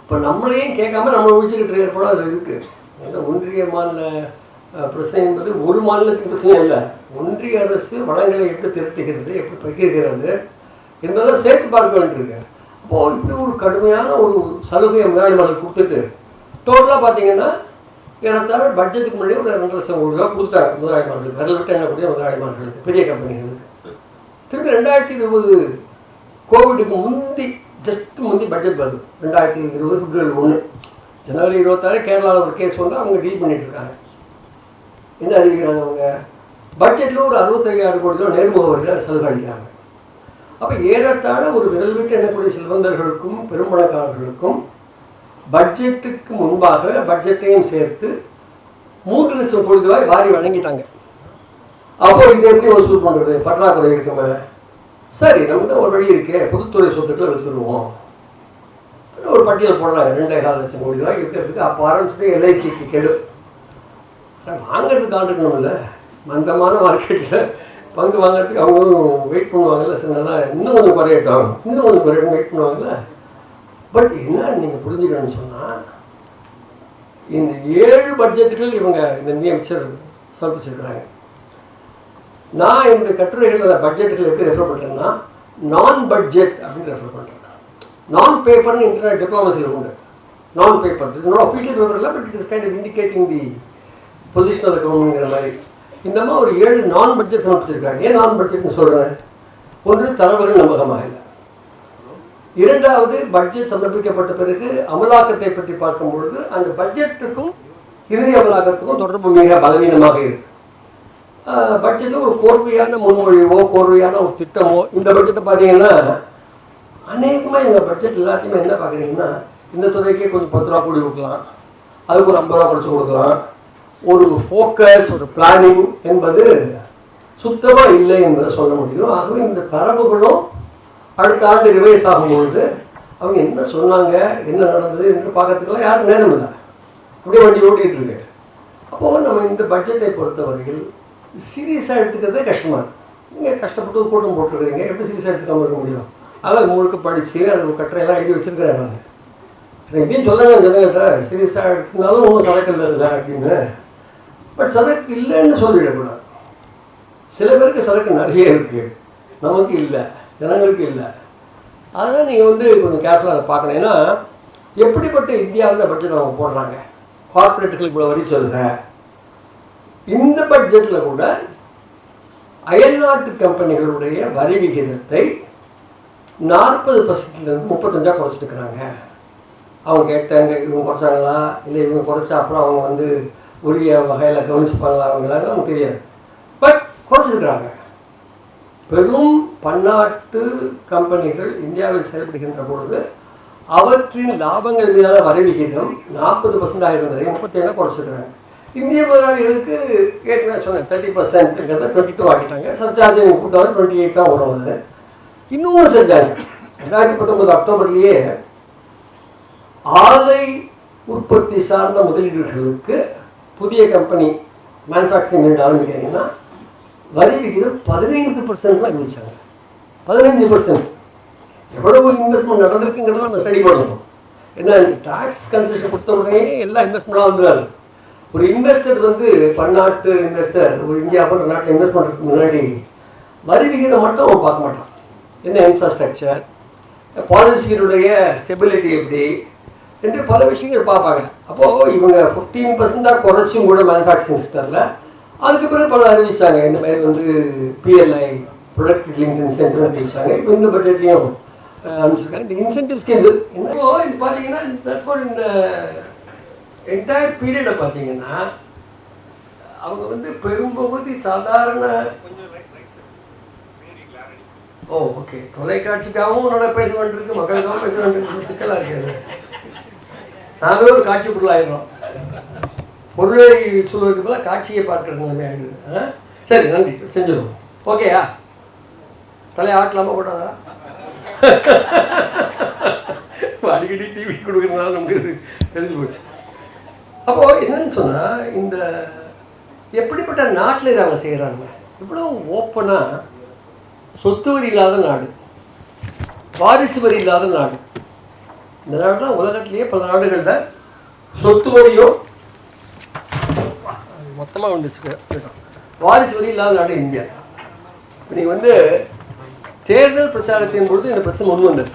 இப்போ நம்மளையும் கேட்காம நம்ம ஒழிச்சுக்கிட்டு ஏற்படும் அது இருக்குது. ஏன்னா ஒன்றிய மாநில பிரச்சனை என்பது ஒரு மாநிலத்துக்கு பிரச்சனை இல்லை. ஒன்றிய அரசு வளங்களை எப்படி திரட்டுகிறது, எப்படி பகிர்கிறது என்பதெல்லாம் சேர்த்து பார்க்க வேண்டியிருக்கு. அப்போது இப்படி ஒரு கடுமையான ஒரு சலுகையை முதலாளிமார்கள் கொடுத்துட்டு டோட்டலாக பார்த்தீங்கன்னா ஏறத்தாழ பட்ஜெட்டுக்கு முன்னாடி ஒரு 2 லட்சம் கோடி ரூபா கொடுத்தாங்க முதலாளிமார்களுக்கு, விரல் விட்டு எண்ணக்கூடிய முதலாளிமார்களுக்கு, பெரிய கம்பெனிகளுக்கு. திரும்பி 2020 கோவிடுக்கு முந்தி ஜஸ்ட் முந்தி பட்ஜெட் வருது. 2020 பிப்ரவரி 1, ஜனவரி 26 கேரளாவில் ஒரு கேஸ் வந்து அவங்க டீல் பண்ணிட்டு இருக்காங்க. என்ன அறிவிக்கிறாங்க, அவங்க பட்ஜெட்டில் ஒரு 65,000 கோடி ரூபா நேர்முக வரிகள் சலுகை அளிக்கிறாங்க. அப்போ ஏறத்தாழ ஒரு விரல் விட்டு எண்ணக்கூடிய செல்வந்தர்களுக்கும் பெரும்பணக்காரர்களுக்கும் பட்ஜெட்டுக்கு முன்பாக பட்ஜெட்டையும் சேர்த்து 3 லட்சம் கோடி ரூபாய் வாரி வழங்கிட்டாங்க. அப்போ இதை எப்படி வசூல் பண்ணுறது, பற்றாக்குறை இருக்குமே, சரி நமக்கு ஒரு வழி இருக்கே, பொதுத்துறை சொத்துக்களை விற்றுருவோம், ஒரு பட்டியல் போடுறாங்க. 2.25 லட்சம் கோடி ரூபாய் இருக்கிறதுக்கு அப்போ ஆரம்பிச்சுட்டு எல்ஐசிக்கு கெடு வாங்கிறதுக்கு ஆண்டுக்கணும்ல. மந்தமான மார்க்கெட்டில் பங்கு வாங்கிறதுக்கு அவங்களும் வெயிட் பண்ணுவாங்கல்ல. சில நாளாக இன்னும் கொஞ்சம் குறையட்டும், இன்னும் கொஞ்சம் குறையட்டும் வெயிட் பண்ணுவாங்கல்ல. பட் என்ன நீங்கள் புரிஞ்சுக்கணும்னு சொன்னால், இந்த 7 பட்ஜெட்டுகள் இவங்க இந்த நிதியமைச்சர் சமர்ப்பிச்சிருக்கிறாங்க. நான் என்னுடைய கட்டுரைகள் பட்ஜெட்டுகள் எப்படி ரெஃபர் பண்ணுறேன்னா, நான் பட்ஜெட் அப்படின்னு ரெஃபர் பண்ணுறேன். நான் பேப்பர்னு இன்டர்நெட் டிப்ளமசியில் உண்டு. நான் paper it's not official paper இல்லை, but it is kind of indicating the position of the கவர்மெண்ட்ங்கிற மாதிரி. இந்த மாதிரி ஒரு 7 நான் பட்ஜெட் சமர்ப்பிச்சிருக்காங்க. ஏன் நான் பட்ஜெட்னு சொல்கிறேன், ஒன்று தரவுகள் நம்பகமாக இல்லை, இரண்டாவது பட்ஜெட் சமர்ப்பிக்கப்பட்ட பிறகு அமலாக்கத்தை பற்றி பார்க்கும்பொழுது அந்த பட்ஜெட்டுக்கும் இறுதி அமலாக்கத்துக்கும் தொடர்பு மிக பலவீனமாக இருக்குது. பட்ஜெட்டில் ஒரு கோர்வையான முன்மொழிவோ கோர்வையான ஒரு திட்டமோ, இந்த பட்ஜெட்டை பார்த்தீங்கன்னா அநேகமாக இந்த பட்ஜெட் எல்லாத்தையுமே என்ன பார்க்குறீங்கன்னா, இந்த துறைக்கே கொஞ்சம் 10 ரூபா கூடி கொடுக்கலாம், அதுக்கு ஒரு 50 ரூபா குறைச்சி கொடுக்கலாம், ஒரு ஃபோக்கஸ் ஒரு பிளானிங் என்பது சுத்தமாக இல்லை என்பதை சொல்ல முடியும். ஆகவே இந்த தரவுகளும் அடுத்த ஆண்டு ரிவைஸ் ஆகும்பொழுது அவங்க என்ன சொன்னாங்க, என்ன நடந்தது என்று பார்க்கறதுக்கெல்லாம் யாரும் நேரம் இல்லை, அப்படியே வண்டி ஓட்டிகிட்டு இருக்கு. அப்போது நம்ம இந்த பட்ஜெட்டை பொறுத்தவரையில் சீரியஸாக எடுத்துக்கிறதே கஷ்டமாக இருக்குது. நீங்கள் கஷ்டப்பட்டு ஒரு கூட்டம் போட்டுருக்கிறீங்க, எப்படி சீரியஸாக எடுத்துக்காமல் இருக்க முடியும்? அதான் முழுக்க படித்து அது கட்டுரையெல்லாம் எழுதி வச்சுருக்கிறேன் நான். இதையும் சொல்லலாம் ஜனங்கிட்ட, சீரியஸாக எடுத்துனாலும் ஒன்றும் சரக்கு இல்லை அப்படின்னு. பட் சரக்கு இல்லைன்னு சொல்லிடக்கூடாது. சில பேருக்கு சரக்கு நிறைய இருக்குது, நமக்கு இல்லை, ஜனங்களுக்கு இல்லை. அதனால் நீங்கள் கொஞ்சம் கேர்ஃபுல்லாக அதை பார்க்கணும். ஏன்னா எப்படிப்பட்ட இந்தியாவில் பட்ஜெட் அவங்க போடுறாங்க, கார்பரேட்டுகளுக்கு இவ்வளோ வரி சொல்லுங்க. இந்த பட்ஜெட்டில் கூட அயல்நாட்டு கம்பெனிகளுடைய வரி விகிதத்தை 40%லேருந்து 35% குறைச்சிட்டுருக்குறாங்க. அவங்க கேட்டாங்க, இவங்க குறைச்சாங்களா இல்லை இவங்க குறைச்சா அப்புறம் அவங்க உரிய வகையில் கவனிச்சுப்பாங்களா அவங்களான்னு நமக்கு தெரியாது. பட் குறைச்சிருக்கிறாங்க. பெரும் பன்னாட்டு கம்பெனிகள் இந்தியாவில் செயல்படுகின்ற பொழுது அவற்றின் லாபங்கள் மீதான வரி விகிதம் 40% இருந்ததை 37 குறைச்சிருக்கிறாங்க. இந்திய முதலாளிகளுக்கு ஏற்கனவே சொன்னேன் 30%ங்கிறத 22 ஆக்கிட்டாங்க. சர்ச்சார்ஜ் கூட்டாலும் 28 தான் வரும். இன்னொன்று செஞ்சாங்க. 2019 அக்டோபர்லேயே ஆலை உற்பத்தி சார்ந்த முதலீடுகளுக்கு புதிய கம்பெனி மேனுஃபேக்சரிங் யூனிட் ஆரம்பிக்கிறீங்கன்னா வரி விகிதம் 15% அறிவிச்சாங்க. 15%. எவ்வளவு இன்வெஸ்ட்மெண்ட் நடந்திருக்குங்கிறத நம்ம ஸ்டடி பண்ணணும். ஏன்னா டாக்ஸ் கன்செஷன் கொடுத்த உடனே எல்லா இன்வெஸ்ட்மெண்ட்டாக வந்துடாது. ஒரு இன்வெஸ்டர் பன்னாட்டு இன்வெஸ்டர் ஒரு இந்தியா போன்ற நாட்டில் இன்வெஸ்ட் பண்ணுறதுக்கு முன்னாடி வரி விகிதம் மட்டும் அவன் பார்க்க மாட்டான். என்ன இன்ஃப்ராஸ்ட்ரக்சர், பாலிசியினுடைய ஸ்டெபிலிட்டி எப்படி, என்று பல விஷயங்கள் பார்ப்பாங்க. அப்போது இவங்க 15% தான் குறைச்சும் கூட மேனுஃபேக்சரிங் செக்டரில். அதுக்கு பிறகு பல அறிவிச்சாங்க, இந்த மாதிரி வந்து PLI ப்ரொடக்ட் லிங்க் இன்சென்டிவ் அறிவிச்சாங்க. இப்போ இந்த பட்ஜெட்லையும் அனுப்பிச்சிருக்காங்க. இந்த இன்சென்டிவ் ஸ்கீம்ஸ் என்னவோ இது பார்த்தீங்கன்னா இந்த என்டையர் பீரியடை பார்த்தீங்கன்னா அவங்க வந்து பெரும்பகுதி சாதாரண ஓகே தொலைக்காட்சிக்காகவும் உன்னோட பேச வேண்டியிருக்கு, மக்களுக்காகவும் பேச வேண்டியிருக்கு, சிக்கலாக இருக்காது. நாமே ஒரு காட்சி பொருளாயிடுறோம். பொருளை சொல்வதற்கு போல காட்சியை பார்க்கறது மாதிரி ஆகிடுது. சரி, நன்றி, செஞ்சிடும். ஓகேயா? தலையை ஆட்டலாமா போட்டாதா? அடிக்கடி டிவி கொடுக்குறதுனால நமக்கு தெரிஞ்சு போச்சு. அப்போது என்னன்னு சொன்னால், இந்த எப்படிப்பட்ட நாட்டில் இதை அவங்க செய்கிறாங்க? இவ்வளோ ஓப்பனாக சொத்து வரி இல்லாத நாடு, வாரிசு வரி இல்லாத நாடு. இந்த நாடுலாம் உலகத்திலேயே பல நாடுகளில் சொத்து வரியும் மொத்தமாக வந்துச்சு, வாரிசு வரி இல்லாத நாடு இந்தியா. இப்போ நீங்கள் வந்து தேர்தல் பிரச்சாரத்தின் பொழுது இந்த பிரச்சனை முன் வந்தது.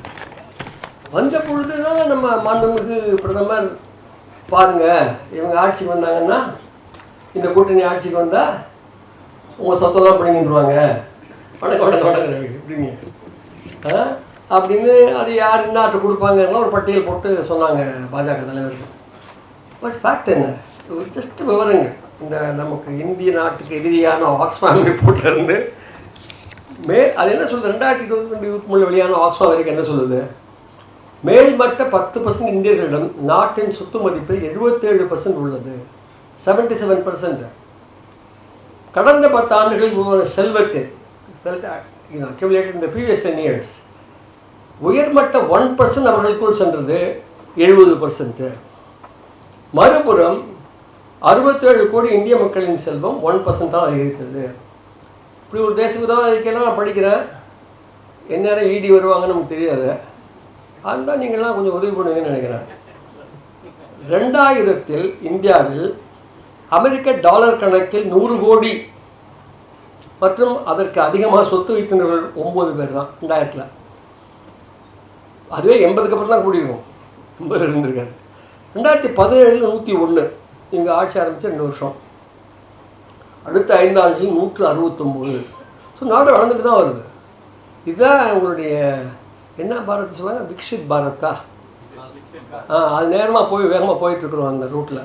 வந்த பொழுது தான் நம்ம மாண்புமிகு பிரதமர் பாருங்கள், இவங்க ஆட்சிக்கு வந்தாங்கன்னா, இந்த கூட்டணி ஆட்சிக்கு வந்தால் உங்கள் சொத்தெல்லாம் பிடிங்கிடுவாங்க, வணக்கம் வணக்கம் வணக்கம் இப்படிங்க அப்படின்னு, அது யார் இன்னாட்டு கொடுப்பாங்கலாம் ஒரு பட்டியல் போட்டு சொன்னாங்க பாஜக தலைவர்கள். பட் ஃபேக்ட் என்ன? ஜஸ்ட் விவரங்கள். இந்த நமக்கு இந்திய நாட்டுக்கு எதிரியான ஆக்ஸ்ஃபாம் ரிப்போர்ட்லேருந்து அது என்ன சொல்லுது, 2022-23 வெளியான ஆக்ஸ்ஃபாம் வரைக்கும் என்ன சொல்லுது? மேல்மட்ட 10% இந்தியர்களிடம் நாட்டின் சொத்து மதிப்பில் 77% உள்ளது, 77%. கடந்த 10 ஆண்டுகளில் உருவான செல்வத்தில் accumulated in the previous 10 years, உயர்மட்ட 1% அவர்களுக்குள் சென்றது 70%. மறுபுறம் 67 கோடி இந்திய மக்களின் செல்வம் 1% தான் அதிகரிக்கிறது. இப்படி ஒரு தேச விரோத அறிக்கையெல்லாம் நான் படிக்கிறேன். எந்நேரம் இடி வருவாங்கன்னு நமக்கு தெரியாது. அதுதான் நீங்கள்லாம் கொஞ்சம் உதவி பண்ணுவீங்கன்னு நினைக்கிறேன். 2000 இந்தியாவில் அமெரிக்க டாலர் கணக்கில் 100 கோடி மற்றும் அதற்கு அதிகமாக சொத்து வைத்திருந்தவர்கள் 9 பேர் தான் 2000. அதுவே 80க்கு அப்புறம் தான் கூடியிருக்கும், 80 இருந்திருக்காரு. 2017 101. இங்கே ஆட்சி ஆரம்பித்து 2 வருஷம். அடுத்த 5 ஆண்டுகளில் 169. ஸோ நாடு வளர்ந்துட்டு தான் வருது. இதுதான் உங்களுடைய என்ன பாரத் சொல்லுவாங்க, விக்ஷித் பாரத்தா? அது நேரமாக போய் வேகமாக போயிட்டுருக்குறோம் அந்த ரூட்டில்.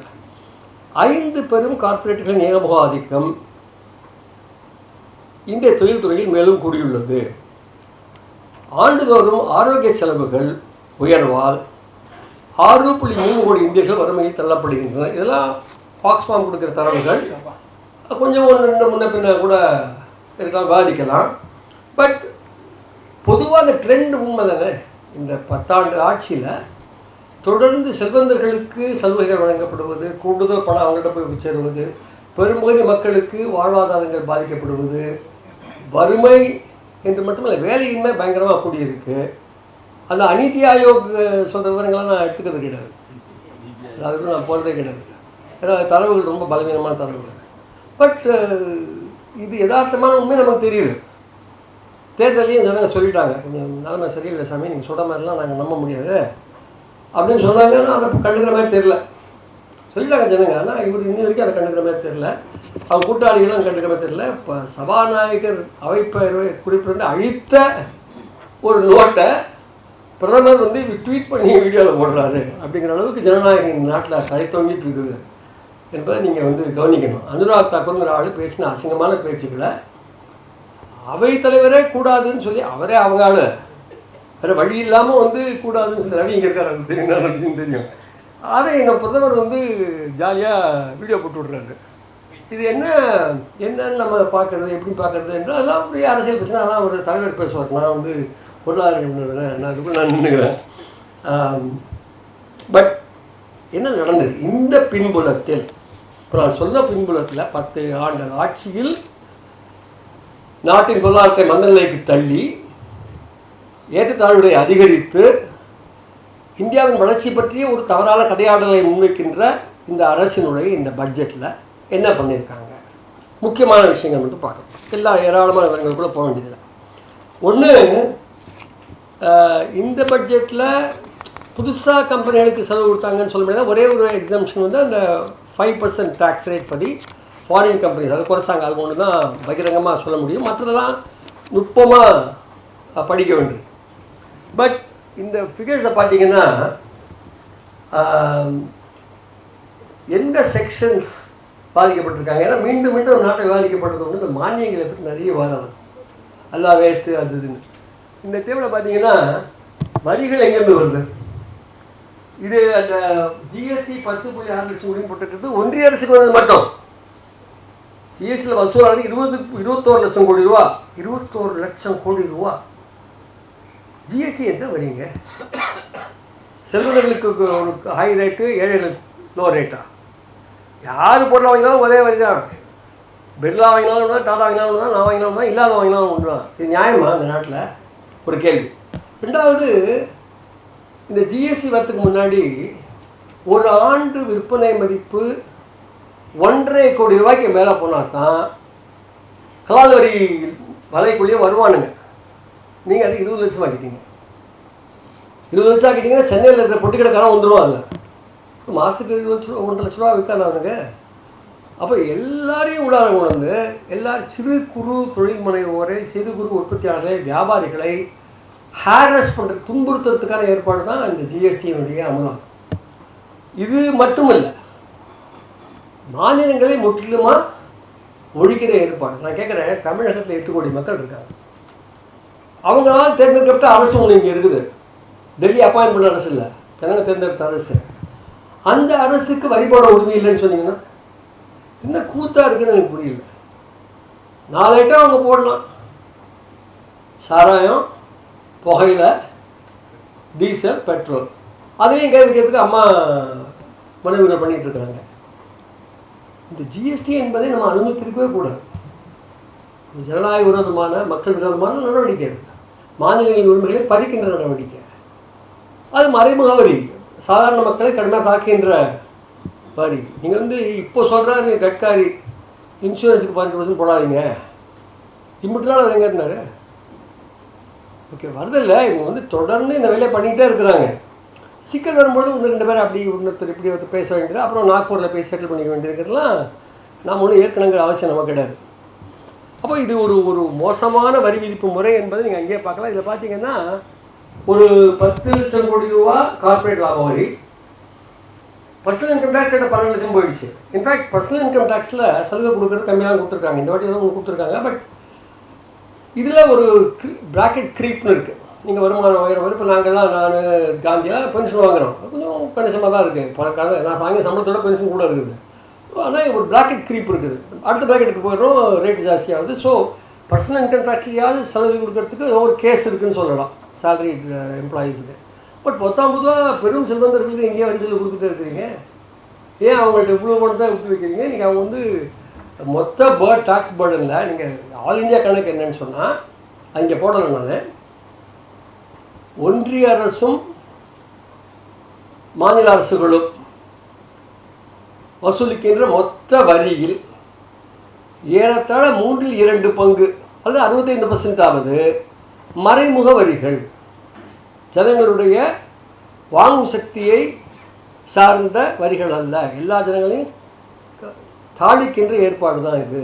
5 பெரும் கார்ப்பரேட்டுகளின் ஏகமுக ஆதிக்கம் இந்திய தொழில்துறையில் மேலும் கூடியுள்ளது. ஆண்டுதோறும் ஆரோக்கிய செலவுகள் உயர்வால் 6.3 கோடி இந்தியர்கள் வறுமையில் தள்ளப்படுகின்றனர். இதெல்லாம் ஆக்ஸ்ஃபாம் கொடுக்குற தரவுகள். கொஞ்சம் 1-2 முன்ன பின்ன கூட இருக்கலாம், பாதிக்கலாம். பட் பொதுவாக அந்த ட்ரெண்ட் உண்மை தானே. இந்த 10 ஆண்டு ஆட்சியில் தொடர்ந்து செல்வந்தர்களுக்கு சலுகைகள் வழங்கப்படுவது, கூடுதல் பணம் அவங்கள்ட்ட போய் சேருவது, பெரும்பகுதி மக்களுக்கு வாழ்வாதாரங்கள் பாதிக்கப்படுவது, வறுமை என்று மட்டுமல்ல வேலையின்மை பயங்கரமாக கூடியிருக்கு. அந்த அநீதி ஆயோக் சொல்கிற விவரங்கள்லாம் நான் எடுத்துக்கிறது கிடையாது, அதுக்கு நான் போகிறதே கிடையாது. ஏன்னா தரவுகள் ரொம்ப பலவீனமான தரவுகள். பட் இது யதார்த்தமான உண்மை நமக்கு தெரியுது. தேர்தலையும் ஜனங்க சொல்லிட்டாங்க, கொஞ்சம் நிலைமை சரியில்லை சாமி, நீங்கள் சொல்கிற மாதிரிலாம் நாங்கள் நம்ப முடியாது அப்படின்னு சொன்னாங்க. ஆனால் அதை கண்டுக்கிற மாதிரி தெரில, சொல்லிட்டாங்க ஜனங்க. ஆனால் இவர் இன்னி வரைக்கும் அதை கண்டுக்கிற மாதிரி தெரில, அவங்க கூட்டாளிகளும் கண்டுக்கிற மாதிரி தெரில. இப்போ சபாநாயகர் அவைப்பேரவை குறிப்பிட்டு அழித்த ஒரு நோட்டை பிரதமர் வந்து ட்வீட் பண்ணி வீடியோவில் போடுறாரு அப்படிங்கிற அளவுக்கு ஜனநாயகம் நாட்டில் தலை தொங்கிட்டு இருக்குது என்பதை நீங்கள் வந்து கவனிக்கணும். அனுராக் தாக்கூர்ங்கிற ஆள் பேசின அசிங்கமான பேச்சுக்களை அவை தலைவரே கூடாதுன்னு சொல்லி, அவரே அவங்க ஆள் வேறு வழி இல்லாமல் வந்து கூடாதுன்னு சொல்லி, ரவி இங்கே இருக்கார், அது தெரியும் தெரியும். அதை இந்த பிரதமர் வந்து ஜாலியாக வீடியோ போட்டு விட்றாரு. இது என்னன்னு நம்ம பார்க்குறது, எப்படி பார்க்குறது என்றால் அதெல்லாம் ஒரு அரசியல் பிரச்சனை, அதெல்லாம் ஒரு தலைவர் பேசுவார். நான் வந்து பொருளாதார நிபுணர், நான் அதுக்குள்ள நான் நின்றுக்கிறேன். பட் என்ன நடந்தது இந்த பின்புலத்தில்? இப்போ நான் சொன்ன பின்புலத்தில் 10 ஆண்டு ஆட்சியில் நாட்டின் பொருளாதாரத்தை மந்தநிலைக்கு தள்ளி ஏற்றத்தாழ்வுகளை அதிகரித்து இந்தியாவின் வளர்ச்சி பற்றிய ஒரு தவறான கதையாடலை முன்வைக்கின்ற இந்த அரசினுடைய இந்த பட்ஜெட்டில் என்ன பண்ணியிருக்காங்க, முக்கியமான விஷயங்கள் மட்டும் பார்க்கணும். எல்லா ஏராளமான விவரங்கள் கூட போக வேண்டியதில்லை. ஒன்று, இந்த பட்ஜெட்டில் புதுசாக கம்பெனிகளுக்கு செலவு கொடுத்தாங்கன்னு சொல்ல முடியாது. ஒரே ஒரு எக்ஸாம்ஷன் வந்து அந்த 5% டேக்ஸ் ரேட் படி ஃபாரின் கம்பெனிஸ் அதை குறைச்சாங்க. அது ஒன்று தான் பகிரங்கமாக சொல்ல முடியும். மற்றதெல்லாம் நுட்பமாக படிக்க வேண்டியது. பட் இந்த ஃபிகர்ஸை பார்த்தீங்கன்னா எந்த செக்ஷன்ஸ் பாதிக்கப்பட்டிருக்காங்க. ஏன்னா மீண்டும் மீண்டும் ஒரு நாட்டை பாதிக்கப்பட்டது வந்து இந்த மானியங்களை பற்றி நிறைய வரும். எல்லாம் வேஸ்ட்டு அது இதுன்னு. இந்த டேபிளை பார்த்தீங்கன்னா வரிகள் எங்கேருந்து வருது? இது அந்த ஜிஎஸ்டி 10.6 லட்சம் கோடி போட்டுருக்கிறது ஒன்றிய அரசுக்கு வந்தது மட்டும். ஜிஎஸ்டியில் வசூலானது 21 லட்சம் கோடி ரூபா. 21 லட்சம் கோடி ரூபா ஜிஎஸ்டி எந்த வரீங்க? செல்வந்தர்களுக்கு ஒரு ஹை ரேட்டு, ஏழைகளுக்கு லோ ரேட்டா? யார் பொருளை வாங்கினாலும் ஒரே வரி தான். பிர்லா வாங்கினாலும் ஒன்று, டாடா வாங்கினாலும் ஒன்று, நான் வாங்கினாலும் ஒன்று, இல்லாத வாங்கினாலும் ஒன்று தான். இது நியாயமா இந்த நாட்டில்? ஒரு கேள்வி. ரெண்டாவது, இந்த ஜிஎஸ்டி வரத்துக்கு முன்னாடி ஒரு ஆண்டு விற்பனை மதிப்பு 1.5 கோடி ரூபாய்க்கு மேலே போனால் தான் கலால் வரி வலைக்குள்ளேயே வருவானுங்க. நீங்கள் அது 20 லட்சம் ஆக்கிட்டீங்க. 20 லட்சம் ஆக்கிட்டீங்கன்னா சென்னையில் இருக்கிற பொட்டி கடைக்காரன் வந்துடுவான். அதில் மாதத்துக்கு 20 லட்சம் 1.5 லட்ச ரூபா விற்காதவனுங்க. அப்போ எல்லாரையும் உள்ளார கொண்டு வந்து எல்லாரும் சிறு குறு தொழில் முனைவோரை, சிறு குறு உற்பத்தியாளர்களை, வியாபாரிகளை ஹாரஸ் பண்ணுற துன்புறுத்துறதுக்கான ஏற்பாடு தான் இந்த ஜிஎஸ்டியினுடைய அமலம். இது மட்டுமல்ல, மாநிலங்களை முற்றிலுமாக ஒழிக்கிற ஏற்பாடு. நான் கேட்குறேன், தமிழகத்தில் 8 கோடி மக்கள் இருக்காங்க. அவங்களால் தேர்ந்தெடுக்கப்பட்ட அரசு ஒன்று இங்கே இருக்குது. டெல்லி அப்பாயின்ட் பண்ண அரசு இல்லை, ஜனங்க தேர்ந்தெடுத்த அரசு. அந்த அரசுக்கு வரி போட உரிமை இல்லைன்னு சொன்னீங்கன்னா என்ன கூத்தாக இருக்குன்னு எனக்கு புரியல. 4 ஐட்டம் அவங்க போடலாம்: சாராயம், புகையில, டீசல், பெட்ரோல். அதுலேயும் கை வைக்கிறதுக்கு அம்மா மனைவிகள் பண்ணிகிட்டு இருக்கிறாங்க. இந்த ஜிஎஸ்டி என்பதை நம்ம அனுமதித்திருக்கவே கூடாது. ஜனநாயக விரோதமான, மக்கள் விரோதமான நடவடிக்கை. அது மாநிலங்களின் உரிமைகளை பறிக்கின்ற நடவடிக்கை. அது மறைமுக வரி, சாதாரண மக்களை கடுமையாக தாக்குகின்ற வரி. நீங்கள் வந்து இப்போ சொல்கிறாரு கட்காரி, இன்சூரன்ஸுக்கு 12% போடாதீங்க. இம்மிட்டுலாம் அவர் எங்கே இருந்தார்? ஓகே, வருதில்லை. இவங்க வந்து தொடர்ந்து இந்த வேலையை பண்ணிகிட்டே இருக்கிறாங்க. சிக்கல் வரும்போது 1-2 பேர் அப்படி இன்னொருத்தர் இப்படி வந்து பேச வேண்டியது, அப்புறம் நாக்பூரில் போய் செட்டில் பண்ணிக்க வேண்டியிருக்கிறதுலாம் நாம் ஒன்றும் ஏற்கனங்கிற அவசியம் நமக்கு கிடையாது. அப்போ இது ஒரு மோசமான வரி விதிப்பு முறை என்பதை நீங்கள் அங்கேயே பார்க்கலாம். இதில் பார்த்தீங்கன்னா ஒரு 10 லட்சம் கோடி ரூபா கார்பரேட் லாப வரி. பர்சனல் இன்கம் டேக்ஸ் 12 லட்சம் போயிடுச்சு. இன்ஃபேக்ட் பர்சனல் இன்கம் டேக்ஸில் சலுகை கொடுக்குறது கம்மியாக கொடுத்துருக்காங்க. இந்த வாட்டி எதுவும் கொடுத்துருக்காங்க. பட் இதில் ஒரு ப்ராக்கெட் க்ரீப்னு இருக்குது. நீங்கள் வருமானம் வாங்குற இப்போ நாங்கள்லாம், நான் காந்தியாக பென்ஷன் வாங்குகிறோம், கொஞ்சம் கணிசமாக தான் இருக்குது. பணக்கான நான் வாங்கிய சம்பளத்தோட பென்ஷன் கூட இருக்குது. ஆனால் ஒரு ப்ராக்கெட் க்ரீப் இருக்குது. அடுத்த ப்ராக்கெட்டுக்கு போயிடுறோம், ரேட் ஜாஸ்தியாகுது. ஸோ பர்சனல் இன்கம் டேக்ஸ்லையாவது சலுகை கொடுக்கறதுக்கு ஒரு கேஸ் இருக்குதுன்னு சொல்லலாம் சேலரி எம்ப்ளாயீஸுக்கு. பட் 19 பெரும் செல்வந்தர்களுக்கு எங்கேயே வரி செலவு கொடுத்துட்டே இருக்கிறீங்க. ஏன் அவங்கள்ட்ட இவ்வளோ பணத்தை விட்டு வைக்கிறீங்க? நீங்கள் அவங்க வந்து மொத்த டாக்ஸ் பேர்டனில் நீங்கள் ஆல் இண்டியா கணக்கு என்னன்னு சொன்னால் அங்கே போடலை. நான் ஒன்றிய அரசும் மாநில அரசுகளும் வசூலிக்கின்ற மொத்த வரியில் ஏறத்தாழ 2/3 பங்கு அல்லது 65% மறைமுக வரிகள். ஜனங்களுடைய வாங்கும் சக்தியை சார்ந்த வரிகள் அல்ல, எல்லா ஜனங்களையும் தாளிக்கின்ற ஏற்பாடு தான் இது.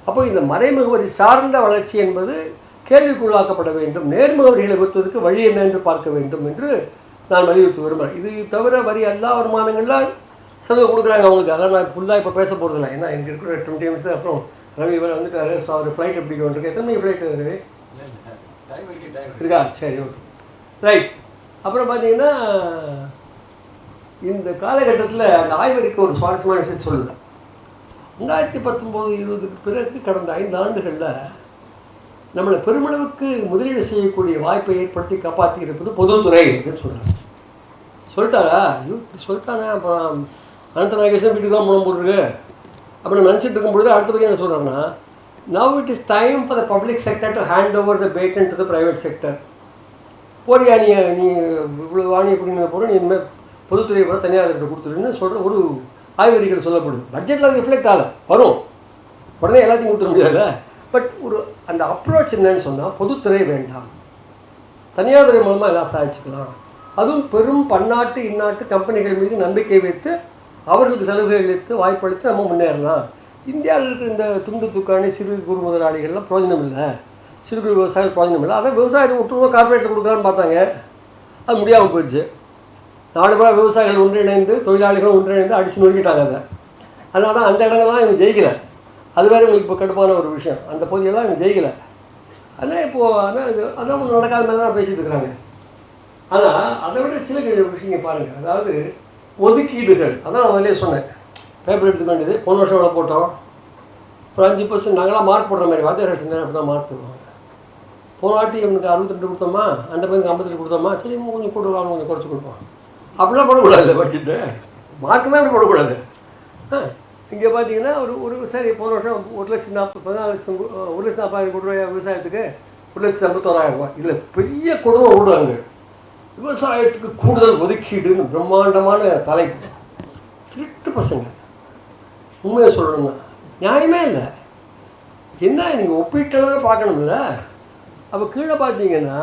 அப்போ இந்த மறைமுக வரி சார்ந்த வளர்ச்சி என்பது கேள்விக்குள்ளாக்கப்பட வேண்டும். நேர்முக வரிகளை பொறுத்ததுக்கு வழி என்ன என்று பார்க்க வேண்டும் என்று நான் வலியுறுத்தி விரும்புகிறேன். இது தவிர வரி எல்லா வருமானங்களில் செலவு கொடுக்குறாங்க அவங்களுக்கு. அதெல்லாம் நான் ஃபுல்லாக இப்போ பேச போகிறதில்ல. ஏன்னா எனக்கு இருக்கிற 20 மினிட்ஸ் அப்புறம் ரவி வேறு வந்துட்டாரு. ஸோ அவர் ஃப்ளைட் எப்படி கொண்டிருக்கு? எத்தனை ஃப்ளைட்டு ரவி இருக்கா? சரி, ஓகே, ரைட். அப்புறம் பார்த்தீங்கன்னா இந்த காலகட்டத்தில் அந்த ஆய்வறிக்கை ஒரு சுவாரஸ்யமான விஷயத்தை சொல்லுது. 2019-20க்கு பிறகு கடந்த 5 ஆண்டுகளில் நம்மளை பெருமளவுக்கு முதலீடு செய்யக்கூடிய வாய்ப்பை ஏற்படுத்தி காப்பாற்றி இருப்பது பொதுத்துறை அப்படின்னு சொல்கிறாங்க. சொல்லிட்டாரா? சொல்லிட்டானே. அப்புறம் அனந்த நாகேஸ்வரன் வீட்டுக்கு தான் மூலம் போட்டுருக்கு அப்படின்னு நினச்சிட்டு இருக்கும்பொழுது அடுத்தபடி என்ன சொல்கிறாருன்னா, now it is time for the public sector to hand over the baton to the private sector. போறியா நீ இவ்வளோ வாணி அப்படிங்கிற போகிற, நீ இனிமேல் பொதுத்துறையை கூட தனியார்கிட்ட கொடுத்துருன்னு சொல்கிற ஒரு ஆய்வறிக்கைகள் சொல்லப்படுது. பட்ஜெட்டில் அது ரிஃப்ளெக்ட் ஆகலை, வரும், உடனே எல்லாத்தையும் கொடுத்துட முடியாதுல்ல. பட் ஒரு அந்த அப்ரோச் என்னன்னு சொன்னால், பொதுத்துறை வேண்டாம், தனியார் துறை மூலமாக எல்லாம் சாதிச்சுக்கலாம், அதுவும் பெரும் பன்னாட்டு இந்நாட்டு கம்பெனிகள் மீது நம்பிக்கை வைத்து அவர்களுக்கு சலுகை அளித்து வாய்ப்பளித்து நம்ம முன்னேறலாம். இந்தியாவில் இருக்கிற இந்த துண்டு துக்காணி சிறு குறு முதலாளிகள்லாம் பிரயோஜனம் இல்லை, சிறு குறு விவசாயிகள் பிரயோஜனம் இல்லை. அதை விவசாயத்தை விட்டுருவோம் கார்பரேட்டில் கொடுக்கலான்னு பார்த்தாங்க, அது முடியாமல் போயிடுச்சு. நாடு பூரா விவசாயிகள் ஒன்றிணைந்து தொழிலாளிகளும் ஒன்றிணைந்து அடித்து நொறுக்கிட்டாங்க அதை. அதனால தான் அந்த இடங்கள்லாம் இவங்க ஜெயிக்கலை. அது வேறு உங்களுக்கு இப்போ கடுப்பான ஒரு விஷயம். அந்த பகுதியெல்லாம் இவங்க ஜெயிக்கலை. அதனால் இப்போது ஆனால் இது அதான் ஒன்று நடக்காத மாதிரி தான் பேசிகிட்டு இருக்கிறாங்க. ஆனால் அதை விட சில விஷயங்கள் பாருங்கள். அதாவது ஒதுக்கீடுகள், அதான் நான் முதலே சொன்னேன். பேப்பர் எடுத்துக்க வேண்டியது போன வருஷம் எவ்வளோ போட்டோம், ஒரு 5% நாங்களாம் மார்க் போடுற மாதிரி வாத்தியார் சிந்தனை அப்படி தான் மார்க் போடுவாங்க. போன வாட்டி இவனுக்கு 62 கொடுத்தோமா, அந்த பையனுக்கு 52 கொடுத்தோமா, சரி கொஞ்சம் கூடுவாங்க கொஞ்சம் குறைச்சி கொடுப்போம். அப்படிலாம் போடக்கூடாது. பட்ஜெட்டு மார்க்குமே அப்படி போடக்கூடாது. இங்கே பார்த்தீங்கன்னா ஒரு சரி போன வருஷம் 1,40,000 கோடி ரூபாய் விவசாயத்துக்கு 1,51,000 ரூபாய். இதில் பெரிய கொடுமை ஓடுவாங்க. விவசாயத்துக்கு கூடுதல் ஒதுக்கீடுன்னு பிரம்மாண்டமான தலைப்பு. திருட்டு பசங்க. உண்மையை சொல்லணும்னா நியாயமே இல்லை. என்ன நீங்கள் ஒப்பீட்டளவு பார்க்கணும்ல. அப்போ கீழே பார்த்தீங்கன்னா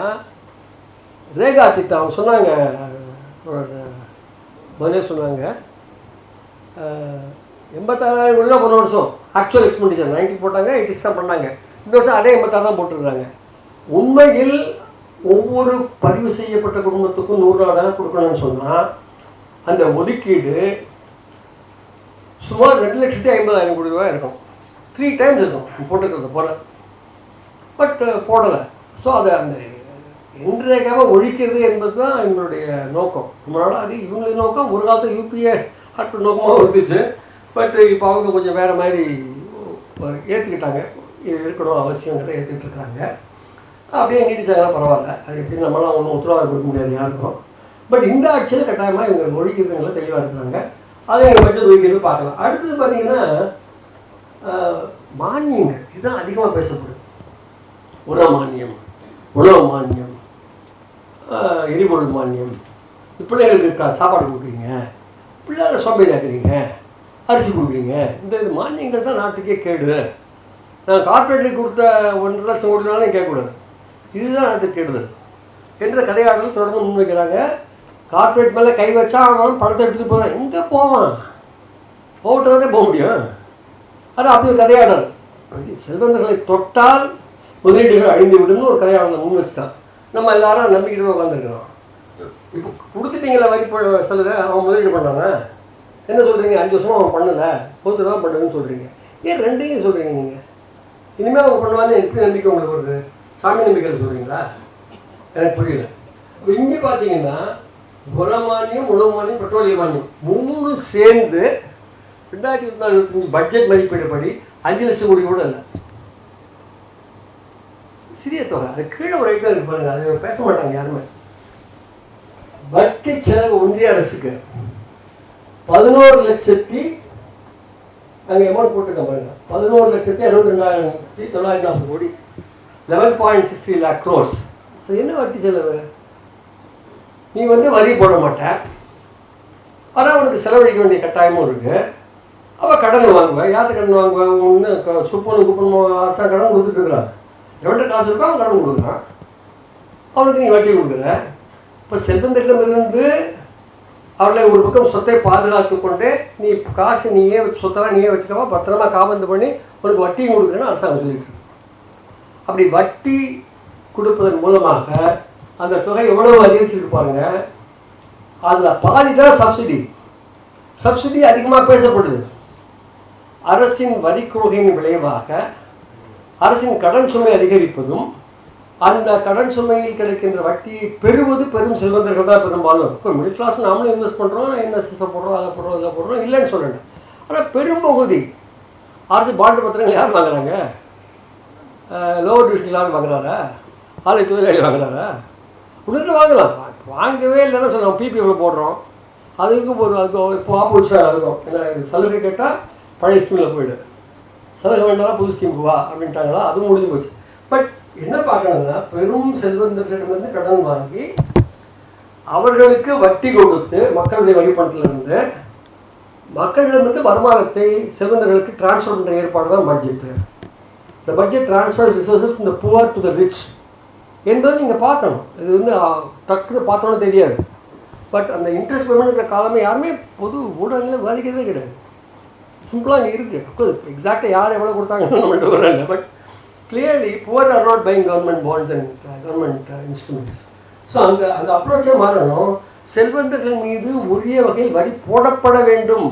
ரேகா திட்டம் அவங்க சொன்னாங்க, முதலே சொன்னாங்க 86,000 கோடி ரூபா போன வருஷம் ஆக்சுவல் எக்ஸ்பெண்டிச்சர் 90 போட்டாங்க, 86 தான் பண்ணாங்க. இந்த வருஷம் அதே 86 தான் போட்டுருக்காங்க. உண்மையில் ஒவ்வொரு பதிவு செய்யப்பட்ட குடும்பத்துக்கும் 100 நாள் கொடுக்கணும்னு சொன்னால் அந்த ஒதுக்கீடு சுமார் 2,50,000 கோடி ரூபாய் இருக்கும். 3 டைம்ஸ் இருக்கும் போட்டுருக்கிறது போல. பட் போடலை. ஸோ அதை அந்த இன்றைக்காக ஒழிக்கிறது என்பது தான் எங்களுடைய நோக்கம். நம்மளால் அது இவங்களுடைய நோக்கம். ஒரு காலத்தில் யூபிஏ ஆட்டு நோக்கமாக இருந்துச்சு. பட் இப்போ அவங்க கொஞ்சம் வேறு மாதிரி ஏற்றுக்கிட்டாங்க. இது இருக்கணும் அவசியங்கிறத ஏற்றுக்கிட்டு இருக்கிறாங்க. அப்படியே நீடிச்சாங்கன்னா பரவாயில்ல. அது எப்படி நம்மளாம் ஒன்றும் உத்தரவாதம் கொடுக்க முடியாது யாருக்கும். பட் இந்த ஆட்சியில் கட்டாயமாக இவங்க ஒழிக்கிறதுங்கள தெளிவாக இருக்கிறாங்க. அதை எங்கள் பட்ஜெட் ஒழிக்கிறது பார்க்கலாம். அடுத்தது பார்த்தீங்கன்னா மானியங்கள், இதுதான் அதிகமாக பேசப்படுது. உர மானியம், உணவு மானியம், எரிபொருள் மானியம், பிள்ளைகளுக்கு சாப்பாடு கொடுக்குறீங்க, பிள்ளைகளை சோம்பேறியாக்குறீங்க, அரிசி கொடுக்குறீங்க. இந்த மானியங்கள் தான் நாட்டுக்கே கேடு. நான் கார்பரேட்டுக்கு கொடுத்த 1,00,000 கோடி ரூபாயும் கேட்கக்கூடாது. இதுதான் நாட்டுக்கு கெடுதல் என்ற கதையாடல் தொடர்ந்து முன்வைக்கிறாங்க. கார்பரேட் மேலே கை வச்சா அவன் பணத்தை எடுத்துகிட்டு போகிறான். எங்கே போவான்? போட்டதானே போக முடியும். அது அப்படி ஒரு கதையாடல். செல்வந்தர்களை தொட்டால் முதலீடுகள் அழிந்து விடுன்னு ஒரு கதையாடலை முன் வச்சுட்டான். நம்ம எல்லாரும் நம்பிக்கிட்டு உட்காந்துருக்கிறோம். இப்போ கொடுத்துட்டீங்களா வரி சொல்லுங்க, அவன் முதலீடு பண்ணாங்க. என்ன சொல்கிறீங்க? 5 வருஷமாக அவன் பண்ணலை, பொறுத்து தான் பண்ணுதுன்னு சொல்கிறீங்க. ஏன் ரெண்டையும் சொல்கிறீங்க நீங்கள்? இனிமேல் அவங்க பண்ணுவாங்க எப்படி நம்பிக்கை உங்களுக்கு வருது? சாமி நம்பிக்கையில் சொல்கிறீங்களா? எனக்கு புரியல. இப்போ இங்கே பார்த்தீங்கன்னா உர மானியம், உணவு மானியம், பெட்ரோலிய மானியம் 3 சேர்ந்து 2024-25 பட்ஜெட் மதிப்பீடுபடி 5,00,000 கோடி கூட இல்லை. சிறிய தொகை. அது கீழே ஒரு ஐட்டம் இருப்பாங்க, அதை பேச மாட்டாங்க யாருமே. வட்டி செலவு ஒன்றிய அரசுக்கு 11,00,000 நாங்கள் அமௌண்ட் போட்டுருக்கோம் பாருங்க. 11,62,940 கோடி, 11.63 lakh crores. அது என்ன வட்டி செலவு? நீ வரி போட மாட்டேன், ஆனால் அவனுக்கு செலவழிக்க வேண்டிய கட்டாயமும் இருக்குது. அவள் கடன் வாங்குவேன். யார்கிட்ட கடன் வாங்குவேன்? ஒன்று சுப்பனும் குப்பனும் அரசாங்க கடன் கொடுத்துட்டுருக்குறான். எவ்வளோ காசு இருக்கோ அவன் கடன் கொடுக்குறான், அவனுக்கு நீ வட்டி கொடுக்குற. இப்போ செல்வந்தரிடமிருந்து அவளை ஒரு பக்கம் சொத்தை பாதுகாத்து கொண்டு நீ காசு நீயே சொத்தெல்லாம் நீயே வச்சுக்கவா, பத்திரமா காபந்து பண்ணி உனக்கு வட்டியும் கொடுக்குறேன்னு அரசாங்கம் சொல்லிட்டு இருக்கு. அப்படி வட்டி கொடுப்பதன் மூலமாக அந்த தொகை எவ்வளவு அதிகரிச்சிருக்கு பாருங்க. அதில் பாதி தான் சப்சிடி. சப்சிடி அதிகமாக பேசப்படுது. அரசின் வரி கொள்கையின் விளைவாக அரசின் கடன் சுமை அதிகரிப்பதும் அந்த கடன் சுமையில் கிடைக்கின்ற வட்டியை பெறுவது பெரும் செல்வந்தர்கள் தான் பெரும்பாலும். இப்போ மிடில் கிளாஸ் நாமளும் இன்வெஸ்ட் பண்ணுறோம், என்எஸ்எஸ்ஸை போடுறோம், அதை போடுறோம், இதை போடுறோம், இல்லைன்னு சொல்லலை. ஆனால் பெரும்பகுதி அரசு பாண்டு பத்திரங்கள் யார் வாங்குறாங்க? லோவர் டிவிஷன் யாரும் வாங்குறாரா? ஆலை தொழிலாளி வாங்குறாரா? உடனே வாங்கலாம். வாங்கவே இல்லைன்னா சொல்லலாம். பிபிஎஃப்ல போடுறோம், அதுக்கு அதுக்கு இப்போ ஆப்போசிட்டாக இருக்கும். ஏன்னா சலுகை கேட்டால் பழைய ஸ்கீமில் போய்டு, சலுகை வேண்டாம் புது ஸ்கீமுக்கு வா அப்படின்ட்டாங்களா, அதுவும் முடிஞ்சு போச்சு. பட் என்ன பார்க்கணும்னா, பெரும் செல்வந்தர்களிடமிருந்து கடன் வாங்கி அவர்களுக்கு வட்டி கொடுத்து மக்களுடைய வரிப்பணத்திலிருந்து மக்களிடமிருந்து வருமானத்தை செல்வந்தர்களுக்கு டிரான்ஸ்ஃபர் பண்ணுற ஏற்பாடு தான் பட்ஜெட்டு. இந்த budget transfers resources from the poor to the rich என்பதை நீங்கள் பார்க்கணும். இது டக்குன்னு பார்த்தோன்னு தெரியாது. பட் அந்த இன்ட்ரெஸ்ட் பேமெண்ட்ங்கிற காலமே யாருமே பொது ஊடகங்களை பாதிக்கிறதே கிடையாது. சிம்பிளாக அங்கே இருக்குது. அஃப்கோர்ஸ் எக்ஸாக்டாக யார் எவ்வளோ கொடுத்தாங்கன்னு நம்மள்ட்ட வரல. But clearly poor are not buying government bonds and government instruments. So அங்கே அந்த அப்ரோச்சே மாறணும். செல்வந்தர்கள் மீது உரிய வகையில் வரி போடப்பட வேண்டும்.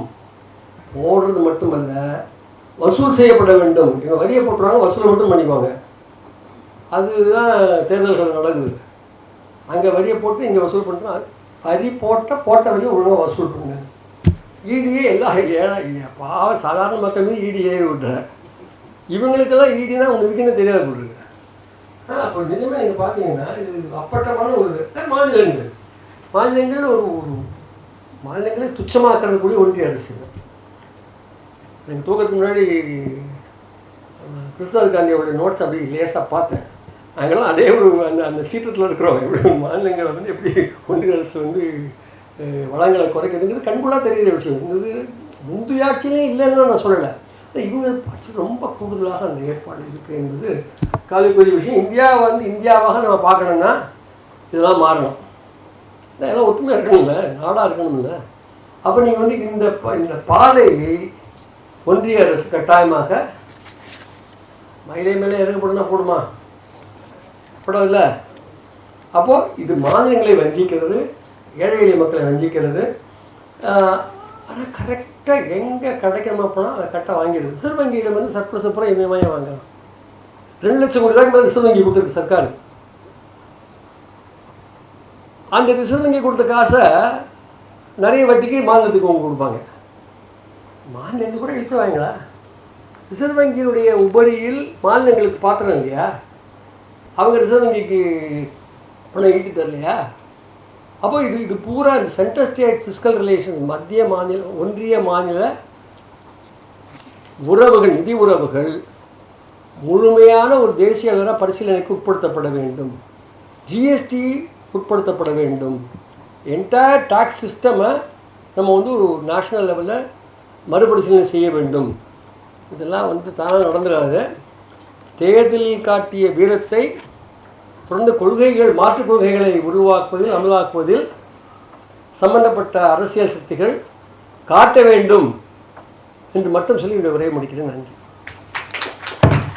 போடுறது மட்டுமல்ல, வசூல் செய்யப்பட வேண்டும். இவங்க வரியை போட்டுருவாங்க, வசூல் மட்டும் பண்ணிக்குவாங்க. அதுதான் தேர்தல்கள் நடக்குது. அங்கே வரியை போட்டு இங்கே வசூல் பண்ணுறோம். வரி போட்ட வரியை ஒழுங்காக வசூல் பண்ணுங்க. ஈடியே எல்லாம் பாவம் சாதாரண மக்கள் மீது ஈடியே விட்டுறேன். இவங்களுக்கெல்லாம் ஈடினா ஒன்று இருக்குன்னு தெரியாது போட்டுருக்கு. அப்போ நிஜமே நீங்கள் பார்த்தீங்கன்னா இது அப்பட்டமான ஒரு மாநிலங்கள் ஒரு மாநிலங்களே துச்சமாக்கக்கூடிய ஒன்றிய அரசு. எனக்கு தூக்கத்துக்கு முன்னாடி கிறிஸ்தவ காந்தியோடைய நோட்ஸ் அப்படி லேசாக பார்த்தேன். நாங்கள்லாம் அதே ஒரு அந்த சீற்றத்தில் இருக்கிறோம். எப்படி மாநிலங்களை வந்து எப்படி ஒன்றிய அரசு வந்து வளங்களை குறைக்கிறதுங்கிறது கண்கூடாக தெரிகிற விஷயம். இது முந்தையாட்சியிலே இல்லைன்னு நான் சொல்லலை. இவங்க படித்து ரொம்ப கூடுதலாக அந்த ஏற்பாடு இருக்குது என்பது கவலைக்குரிய விஷயம். இந்தியாவாக நம்ம பார்க்கணுன்னா இதெல்லாம் மாறணும். இதெல்லாம் ஒத்துமையாக இருக்கணும்ல, நாடாக இருக்கணும்ல. அப்போ நீங்கள் வந்து இந்த பாதையை ஒன்றிய அரசு கட்டாயமாக மயிலை மேலே இறங்கப்படுனா போடுமா? படாதுல்ல. அப்போது இது மாநிலங்களை வஞ்சிக்கிறது, ஏழை எளிய மக்களை வஞ்சிக்கிறது. ஆனால் கரெக்டாக எங்கே கிடைக்காம போனால் அதை கரெக்டாக வாங்கிடுது. ரிசர்வ் வங்கியிடம் வந்து சர்ப்ளஸ் அப்புறம் இமயமாக வாங்கலாம். 2 லட்சம் கோடி ரூபாய்க்கு மேலே ரிசர்வ் வங்கி கொடுத்துருக்கு சர்க்கார். அந்த ரிசர்வ் வங்கி கொடுத்த காசை நிறைய வட்டிக்கு மாநிலத்துக்கு அவங்க கொடுப்பாங்க. மாநிலங்கள் கூட இழிச்சு வாங்களா? ரிசர்வ் வங்கியினுடைய உபரியில் மாநிலங்களுக்கு பாத்திரம் இல்லையா? அவங்க ரிசர்வ் வங்கிக்கு பணம் ஈட்டி தரலையா? அப்போ இது பூரா இந்த சென்ட்ரல் ஸ்டேட் ஃபிஸ்கல் ரிலேஷன்ஸ், மத்திய மாநில ஒன்றிய மாநில உறவுகள், நிதி உறவுகள் முழுமையான ஒரு தேசிய அளவில் பரிசீலனைக்கு உட்படுத்தப்பட வேண்டும். ஜிஎஸ்டி உட்படுத்தப்பட வேண்டும். என்டையர் டாக்ஸ் சிஸ்டமை நம்ம வந்து ஒரு நேஷ்னல் லெவலில் மறுபரிசீலனை செய்ய வேண்டும். இதெல்லாம் வந்து தானாக நடந்துடாது. தேர்தலில் காட்டிய வீரத்தை தொடர்ந்து கொள்கைகள், மாற்றுக் கொள்கைகளை உருவாக்குவதில், அமலாக்குவதில் சம்பந்தப்பட்ட அரசியல் சக்திகள் காட்ட வேண்டும் என்று மட்டும் சொல்லி இந்த உரையை முடிக்கிறேன். நன்றி.